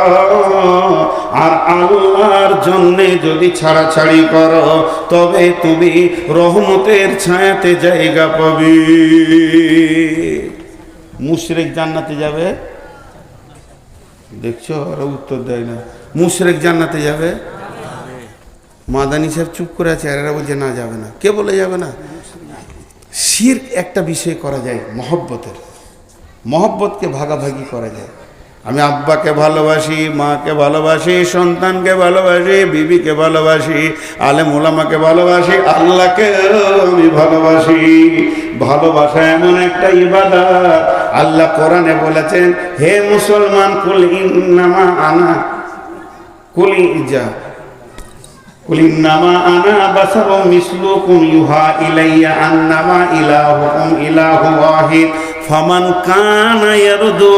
Speaker 1: আর আল্লাহর জন্যে যদি ছাড়াছাড়ি করো, তবে তুমি রহমতের ছায়াতে জায়গা পাবে। মুশরিক জান্নাতে যাবে, দেখছো আর উত্তর দেয় না। মুশরিক জান্নাতে যাবে? মাদানী সাহেব চুপ করে আছে, আর এরা বলছে না যাবে না। কে বলে যাবে না? শিরক একটা বিষয় করা যায়, মহব্বতের, মহব্বতকে ভাগাভাগি করা যায়। আমি আব্বাকে ভালোবাসি, মাকে ভালোবাসি, সন্তানকে ভালোবাসি, বিবিকে ভালোবাসি, আলেম ওলামাকে ভালোবাসি, আল্লাহকে আমি ভালোবাসি। ভালোবাসা এমন একটা ইবাদত, আল্লাহ কোরআনে বলেছেন, হে মুসলমান, কুল ইন্নামা আনা কুলি ইজা কুল ইন্নামা আনা বাশারুম মিসলুকুম ইউহা ইলাইয়া আন্নামা ইলাহুকুম ইলাহু ওয়াহিদ ফামান কানা ইয়ারজু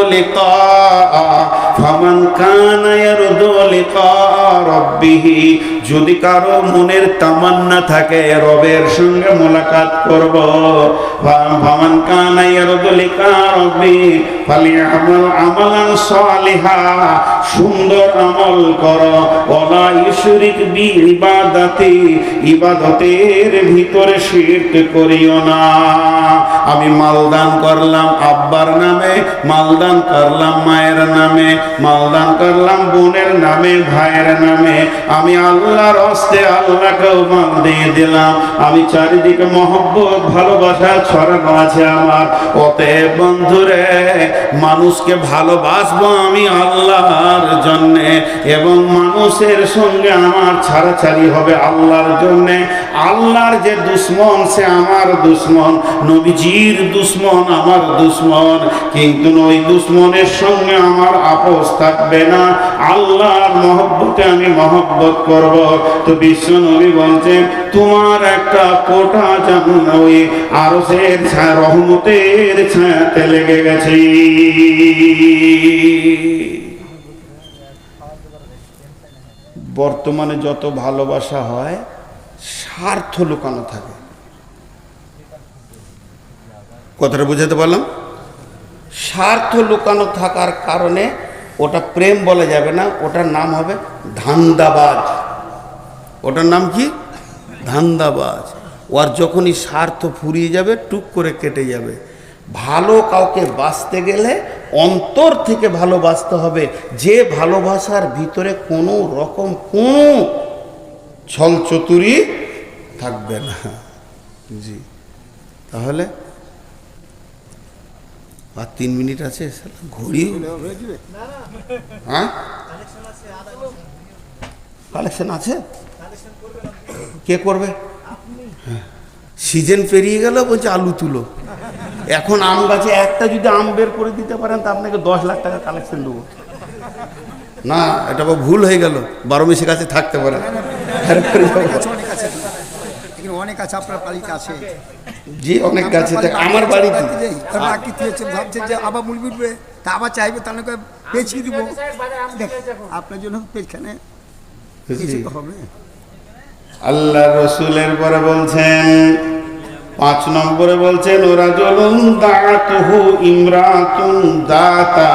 Speaker 1: লিকা রাব্বিহি। যদি কারো মনের তামান্না থাকে রবের সঙ্গে মোলাকাত করব, ফামান কানা ইয়ারজু লিকা রাব্বিহি ফালিয়ামাল আমালান সালিহা, সুন্দর আমল করো। ওয়ালা ইউশরিক বি ইবাদাতি, ইবাদতের ভিতরে শিরক করিও না। আমি মালদান করলাম আব্বার নামে, মালদান করলাম মায়ের নামে, মালদান করলাম বোনের নামে, ভাইয়ের নামে, আমি আল্লাহর হস্তে আল্লাহকেও মাল দিয়ে দিলাম। আমি চারিদিকে মহব্বত ভালোবাসা ছড়ানো আছে আমার। অতএব বন্ধুরে, মানুষকে ভালোবাসবো আমি আল্লাহর জন্যে, এবং মানুষের সঙ্গে আমার ছাড়াছাড়ি হবে আল্লাহর জন্যে। আল্লাহর যে দুশ্মন সে আমার দুশ্মন, নবীজির দুশ্মন আমার দুশ্মন, কিন্তু ওই দুশ্মনের সঙ্গে আমার আপোষ থাকবে না। আল্লাহর মহব্বতে আমি মহব্বত করব। তো বিশ্ব নবী বলছেন, তোমার একটা কোটা যেমন ওই আরশের ছায়া, রহমতের ছায়াতে লেগে গেছে। বর্তমানে যত ভালোবাসা হয় স্বার্থ লুকানো থাকে। কথাটা বুঝাতে পারলাম? স্বার্থ লুকানো থাকার কারণে ওটা প্রেম বলা যাবে না, ওটার নাম হবে ধান্দাবাজ। ওটার নাম কি? ধান্দাবাজ। ওর যখনই স্বার্থ ফুরিয়ে যাবে টুক করে কেটে যাবে। ভালো কাউকে বাঁচতে গেলে অন্তর থেকে ভালোবাসতে হবে, যে ভালোবাসার ভিতরে কোনো রকম কোনো ছল চতুরি থাকবে না। জি, তাহলে আর 3 মিনিট আছে, ঘড়ি। হ্যাঁ, কালেকশন আছে, কে করবে? সিজন পেরিয়ে গেল, বলছে আলু তুলো। এখন আম গাছে একটা যদি আম বের করে দিতে পারেন তা আপনাকে 10 লাখ টাকা কালেকশন দেবো। না, এটা ভুল হয়ে গেল, 12 মাসে কাছে থাকতে পারে।
Speaker 2: অনেক আছে আপনার বাড়িতে আছে।
Speaker 1: জি, অনেক গাছে আমার বাড়িতে
Speaker 2: ভাবছে যে আবার মুল বিটবে, তা আবার চাইবে, তাহলে পেঁচিয়ে দিব আপনার জন্য পেছখানে হবে।
Speaker 1: আল্লাহ রসুলের পরে বলছেন, 5 নম্বরে বলছেন, ওরাজুলুন দাআতুহু ইমরাতুন দাতা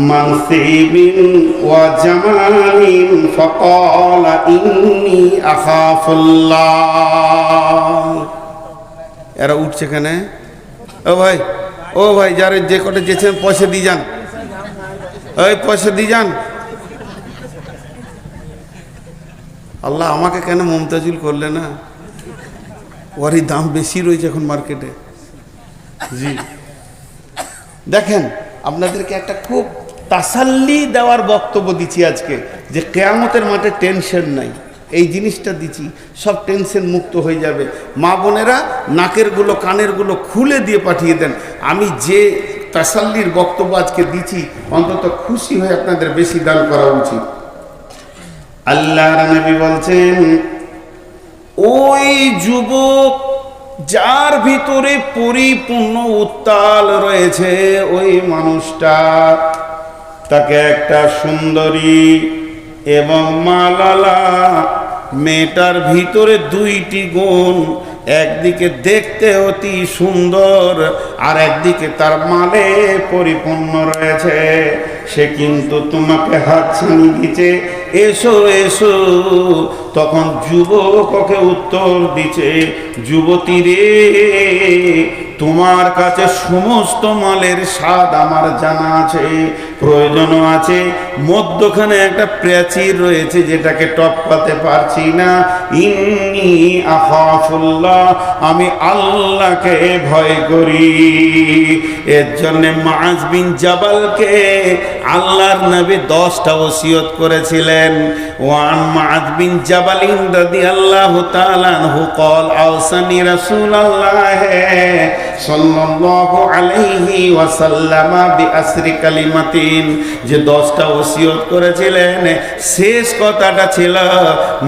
Speaker 1: منصب وجمال فقال إني أخاف الله এরা উঠছে কেন? ও ভাই যারা যে কটা যেছেন পয়সা দিয়ে যান, ওই পয়সা দিয়ে যান। আল্লাহ আমাকে কেন মুমতাজুল করলে না? ওরই দাম বেশি রয়েছে এখন মার্কেটে। জি দেখেন, আপনাদেরকে একটা খুব তাসাল্লি দেওয়ার বক্তব্য দিচ্ছি আজকে, যে কিয়ামতের মাঠে টেনশন নাই, এই জিনিসটা দিচ্ছি, সব টেনশন মুক্ত হয়ে যাবে। মা বোনেরা নাকেরগুলো কানেরগুলো খুলে দিয়ে পাঠিয়ে দেন। আমি যে তাসাল্লির বক্তব্য আজকে দিচ্ছি, অন্তত খুশি হয়ে আপনাদের বেশি দান করা উচিত। আল্লাহর নবী বলছেন, ওই যুবক যার ভিতরে পরিপূর্ণ উত্তাল রয়েছে, ওই মানুষটা, তাকে একটা সুন্দরী এবং মালালা মেয়েটার ভিতরে দুইটি গুণ, একদিকে দেখতে অতি সুন্দর আর একদিকে তার মালে পরিপূর্ণ রয়েছে, সে কিন্তু তোমাকে হাতছানি দিচ্ছে, এসো এসো। তখন যুবক ওকে উত্তর দিচ্ছে, যুবতী রে, তোমার কাছে সমস্ত মালের স্বাদ আমার জানা আছে, প্রয়োজনও আছে, মধ্যখানে একটা প্রাচীর রয়েছে যেটাকে টপকাতে পারছি না। ইন্নী আখাফুল্লাহ, আমি আল্লাহকে ভয় করি। এর জন্য মুআজ বিন জাবালকে আল্লাহর নবী 10টা ওসিয়ত করেছিলেন। ওয়ান মুআজ বিন জাবাল রাদিয়াল্লাহু তাআলা আনহু قال আওসানি রাসূলুল্লাহ সাল্লাল্লাহু আলাইহি ওয়াসাল্লাম বিআসরি কালিমাতিন, যে 10টা ওসিয়ত করেছিলেন, শেষ কথাটা ছিল,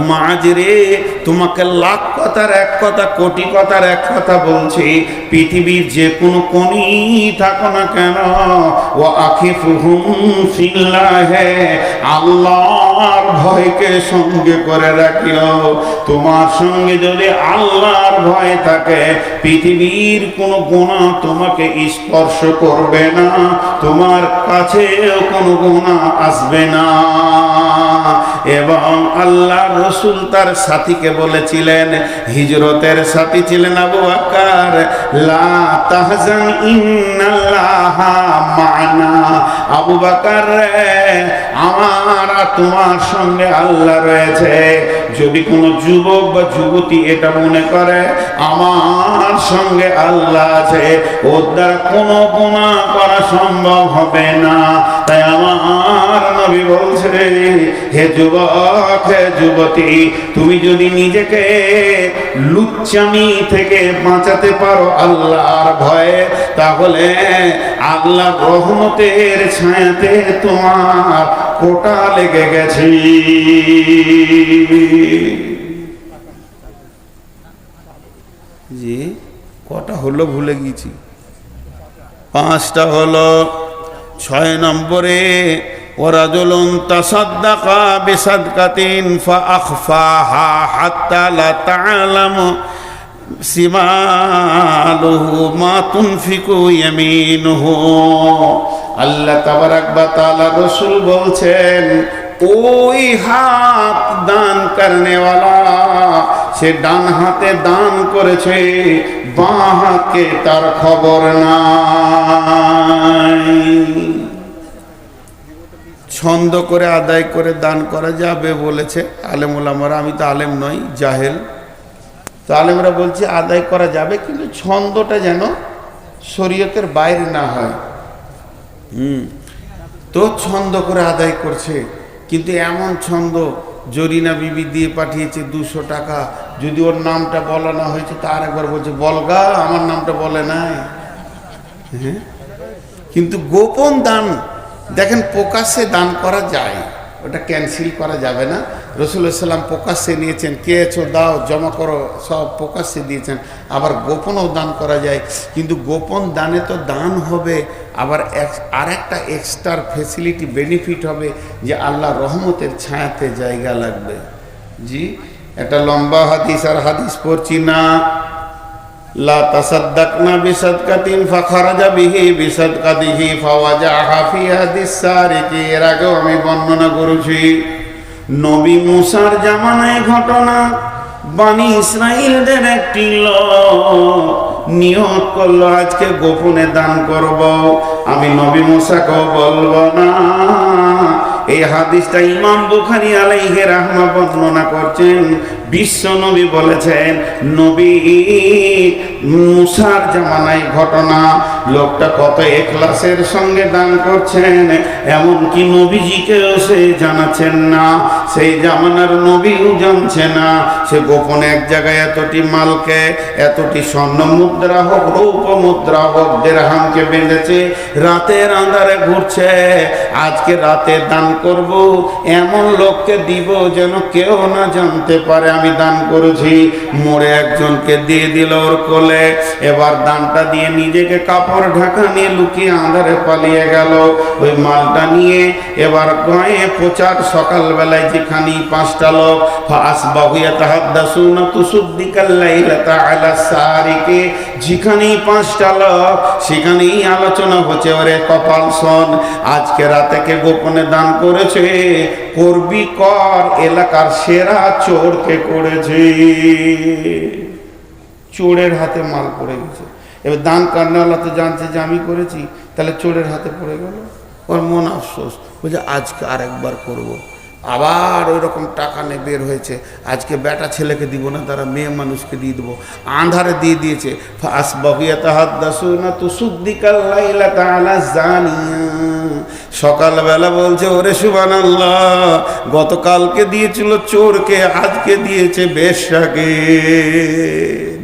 Speaker 1: মুআজ রে, তোমাকে লাখ কথার এক কথা, কোটি কথার এক কথা বলছি, পৃথিবীর যে কোনো কোণে থাকো না কেন, ওয়া আখিফুহুম ফিল্লাহ, আল্লাহর ভয়কে সঙ্গে করে রাখিও। তোমার সঙ্গে যদি আল্লাহর ভয় থাকে, পৃথিবীর কোনো গুনাহ তোমাকে স্পর্শ করবে না, তোমার কাছেও কোনো গুনাহ আসবে না। এবং আল্লাহ রসুল তার সাথীকে বলেছিলেন, হিজরতের সাথী ছিলেন আবু বকর, লা তাহজান ইন্নাল্লাহা মা'না, আবু বকর রে, আমার আর তোমার সঙ্গে আল্লাহ রয়েছে। যদি কোনো যুবক বা যুবতী এটা মনে করে আমার সঙ্গে আল্লাহ আছে, ওর দ্বারা কোনো গুনাহ করা সম্ভব হবে না। তাই আমার নবী বলছে, হে যুবক, হে যুবতী, তুমি যদি নিজেকে লুচ্চামি থেকে বাঁচাতে পারো আল্লাহর ভয়ে, তাহলে আল্লাহর রহমতের ছায়াতে তোমার কোটা লেগে গেছে। জি কটা হলো ভুলে গেছি, 5টা হলো। 6 নম্বরে, ওয়ারাজুলুন তাসাদ্দাকা বিসাদকাতিন ফাআখফাহা হাত্তা লা তা'লামু শিমালুহু মা তুনফিকু ইয়ামিনুহু। আল্লাহ তাবারাক ওয়া তাআলা রাসূল বলছেন, ওই হাত দান করনেওয়ালা, সে ডান হাতে দান করেছে, বাঁ হাতকে তার খবর নাই। ছন্দ করে আদায় করে দান করা যাবে বলেছে আলেম ওলামারা, আমি তো আলেম নই, জাহেল। তো আলেমরা বলছে আদায় করা যাবে, কিন্তু ছন্দটা যেন শরীয়তের বাইরে না হয়। তো ছন্দ করে আদায় করছে, কিন্তু এমন ছন্দ, জরিনা বিবি দিয়ে পাঠিয়েছে 200 টাকা, যদি ওর নামটা বলা না হয়েছে তার একবার বলছে বলগা, আমার নামটা বলে নাই। হ্যাঁ, কিন্তু গোপন দান দেখেন প্রকাশ্যে দান করা যায়, ওটা ক্যান্সেল করা যাবে না। রাসূলুল্লাহ সাল্লাম প্রকাশ্যে নিয়েছেন, কেছো দাও, জমা করো, সব প্রকাশ্যে দিয়েছেন। আবার গোপনও দান করা যায়, কিন্তু গোপন দানে তো দান হবে, আবার আর একটা এক্সট্রা ফেসিলিটি বেনিফিট হবে, যে আল্লাহ রহমতের ছায়াতে জায়গা লাগবে। জি একটা লম্বা হাদিস, আর হাদিস পড়ছি না, লা তাসাদ্দাকনা বিসাদকাতিন ফাখারাজা বিহি বিসাদকাতিহি ফাওয়াজাহা ফি হাদিস সারিকি। এর আগেও আমি বর্ণনা করেছি নবী মুসার জামানায় ঘটনা। বনি ইসরাইলদের একটি লোক নিয়ত করলো আজকে গোপনে দান করব, আমি নবী মুসাকেও বলবো না। এই হাদিসটা ইমাম বুখারী আলাইহি রাহমা বর্ণনা করছেন। বিশ্ব নবী বলেছেন নবী মুসার জামানায় ঘটনা। লোকটা কত এখলাসের সঙ্গে দান করছেন, এমনকি নবীজিকেও সে জানাচ্ছেন না, সেই জামানার নবীও জানছে না। সে গোপনে এক জায়গায় এতটি মালকে, এতটি স্বর্ণ মুদ্রা হোক, রৌপ্য মুদ্রা হোক, দিরহামকে বেঁধেছে, রাতের আঁধারে ঘুরছে। আজকে রাতে দান করব, এমন লোককে দিব যেন কেউ না জানতে পারে আমি দান করেছি। মোড়ে একজনকে দিয়ে দিল ওর কোলে। এবার দানটা দিয়ে নিজেকে কাপড় ঢাকা নিয়ে লুকিয়ে আঁধারে পালিয়ে গেল। ওই মালটা নিয়ে এবার গায়ে প্রচার। সকালবেলায় যেখানে 5টা লোক ফাসবাহু ইয়াতাহাদ্দাসুনা তুসদ্দিকাল লাইলাতা আলা সারিকে, যেখানেই 5টা লোক সেখানেই আলোচনা হচ্ছে, ওরে কপাল শোন, আজকে রাতে কে গোপনে দান করেছে, করবি কর, এলাকার সেরা চোরকে করেছে। চোরের হাতে মাল পড়ে গেছে। এবার দান কারণওয়ালা তো জানছে যে আমি করেছি, তাহলে চোরের হাতে পড়ে গেল। ওর মন আফসোস, বলছে আজকে আরেকবার করব। আবার ওই রকম টাকা নিয়ে বের হয়েছে, আজকে বেটা ছেলেকে দিব না, তারা মেয়ে মানুষকে দিয়ে দেবো। আন্ধারে দিয়ে দিয়েছে। ফাসবাহু ইয়াতাহাদ্দাসুনা তুসদ্দিকাল লাইলাতা আলা জানিয়া। সকালবেলা বলছে ওরে সুবহানাল্লাহ, গতকালকে দিয়েছিল চোরকে, আজকে দিয়েছে বেশ্যাকে।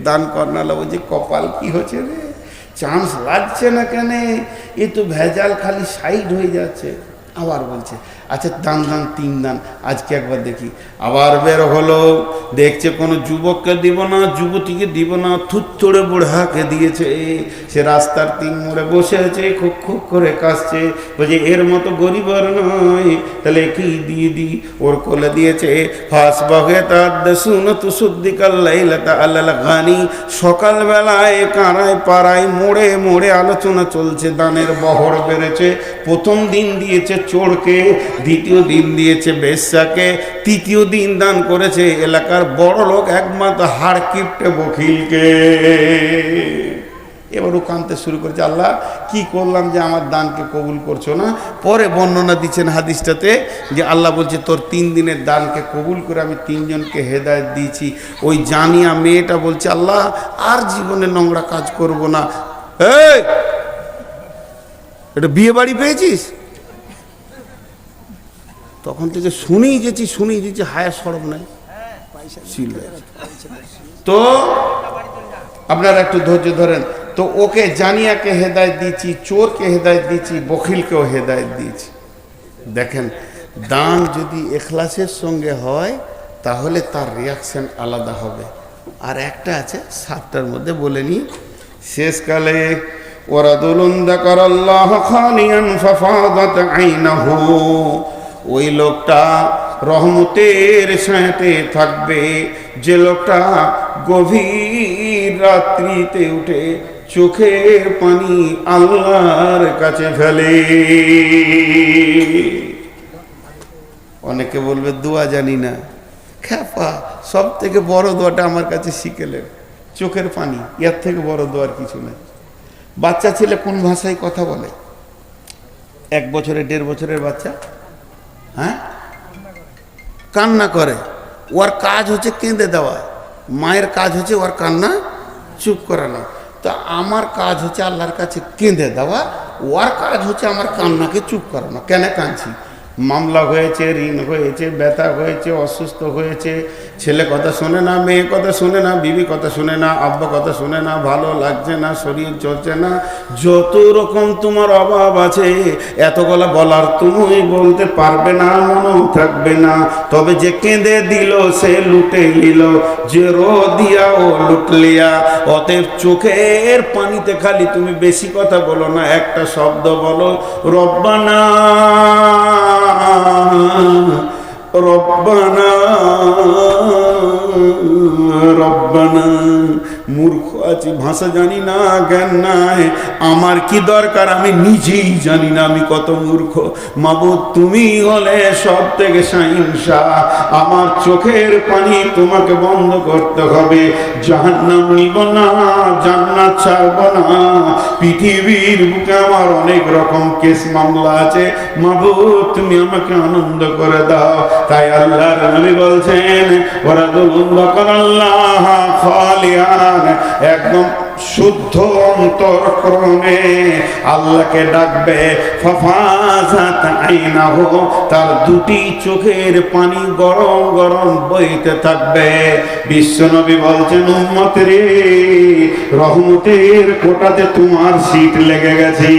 Speaker 1: দান করনালা বলছে কপাল কি হচ্ছে রে, চান্স লাগছে না কেন, এ তো ভেজাল খালি সাইড হয়ে যাচ্ছে। আবার বলছে আচ্ছা দান 3 দান, আজকে একবার দেখি। আবার বের হলো, দেখছে কোনো যুবককে দিব না, যুবতীকে দিব না, থুত্থড়ে বুড়াকে দিয়েছে। সে রাস্তার 3 মোড়ে বসে আছে, খুব খুব করে কাশছে। বলছে এর মতো গরিব আর নয়, তাহলে কি দিয়ে দি। ওর কোলে দিয়েছে। ফাসবাহু ইয়াতাহাদ্দাসুনা তুসদ্দিকাল লাইলাতা আলাল গানি। সকালবেলায় কারায় পাড়ায় মোড়ে মোড়ে আলোচনা চলছে, দানের বহর বেড়েছে। প্রথম দিন দিয়েছে চোরকে, দ্বিতীয় দিন দিয়েছে বেশ্যাকে, তৃতীয় দিন দান করেছে এলাকার বড় লোক, একমাত্র হাড় কিপটে বকিলকে। এবার ও কাঁদতে শুরু করেছে, আল্লাহ কি করলাম যে আমার দানকে কবুল করছো না। পরে বর্ণনা দিচ্ছেন হাদিসটাতে যে আল্লাহ বলছে তোর 3 দিনের দানকে কবুল করে আমি 3 জনকে হেদায়েত দিয়েছি। ওই জানিয়া মেয়েটা বলছে আল্লাহ আর জীবনে নোংরা কাজ করব না। এই এটা বিয়ে বাড়ি পেয়েছিস? তখন থেকে শুনেই যেছি হায়া সরব নাই। তো আপনারা একটু ধৈর্য ধরেন। তো ওকে জানিয়াকে হেদায়েত দিয়েছি, চোরকে হেদায়েত দিয়েছি, বখিলকেও হেদায়েত দিয়েছি। দেখেন দান যদি ইখলাসের সঙ্গে হয় তাহলে তার রিয়াকশন আলাদা হবে। আর একটা আছে 7টার মধ্যে বলে নি, শেষকালে ওয়ারাদুলুন যাকারাল্লাহ খালিয়ান ফাফাদাত আইনাহু। ওই লোকটা রহমতের সাথে থাকবে যে লোকটা গভীর রাত্রিতে উঠে চোখের পানি আল্লাহর কাছে ফেলে। অনেকে বলবে দোয়া জানি না, খ্যাপা, সব থেকে বড় দোয়াটা আমার কাছে শিখেলেন, চোখের পানি, এর থেকে বড় দোয়ার কিছু নাই। বাচ্চা ছেলে কোন ভাষায় কথা বলে? 1 বছরের 1.5 বছরের বাচ্চা হ্যাঁ কান্না করে, ওর কাজ হচ্ছে কেঁদে দেওয়া, মায়ের কাজ হচ্ছে ওর কান্না চুপ করানো। তো আমার কাজ হচ্ছে আল্লাহর কাছে কেঁদে দেওয়া, ওর কাজ হচ্ছে আমার কান্নাকে চুপ করানো। কেন কাঁদছি? মামলা হয়েছে, ঋণ হয়েছে, ব্যথা হয়েছে, অসুস্থ হয়েছে, ছেলে কথা শোনে না, মেয়ে কথা শোনে না, বিবি কথা শোনে না, আব্বা কথা শোনে না, ভালো লাগছে না, শরীর চলছে না, যত রকম তোমার অভাব আছে এতগুলা বলার তুমি বলতে পারবে না, মনেও থাকবে না। তবে যে কেঁদে দিল সে লুটে নিল, যে রো দিয়া ও লুটলিয়া। অতএব চোখের পানিতে খালি তুমি বেশি কথা বলো না, একটা শব্দ বলো, রব্বানা রব্বানা রব্বানা মূর্খ আছি, ভাষা জানি না, জ্ঞান নাই, আমার কি দরকার আমি নিজেই জানি না আমি কত মূর্খ। মাবুদ তুমি হলে সব থেকে শাহিনশা, আমার চোখের পানি তোমাকে বন্ধ করতে হবে, জাহান্নাম নিব না, জান্নাত ছাড়ব না। পৃথিবীর বুকে আমার অনেক রকম কেস মামলা আছে, মাবুদ তুমি আমাকে আনন্দ করে দাও। তাই আল্লাহর নবী বলছেন ওয়ারাদুল্লাহ খালিয়ান, একদম শুদ্ধ অন্তরকরণে আল্লাহকে ডাকবে। ফাফাজাত আইনাহু, তার দুটি চোখের পানি গরম গরম বইতে থাকবে। বিশ্বনবী বলছেন উম্মত রে, রহমতের কোটাতে তোমার সিট লেগে গেছে।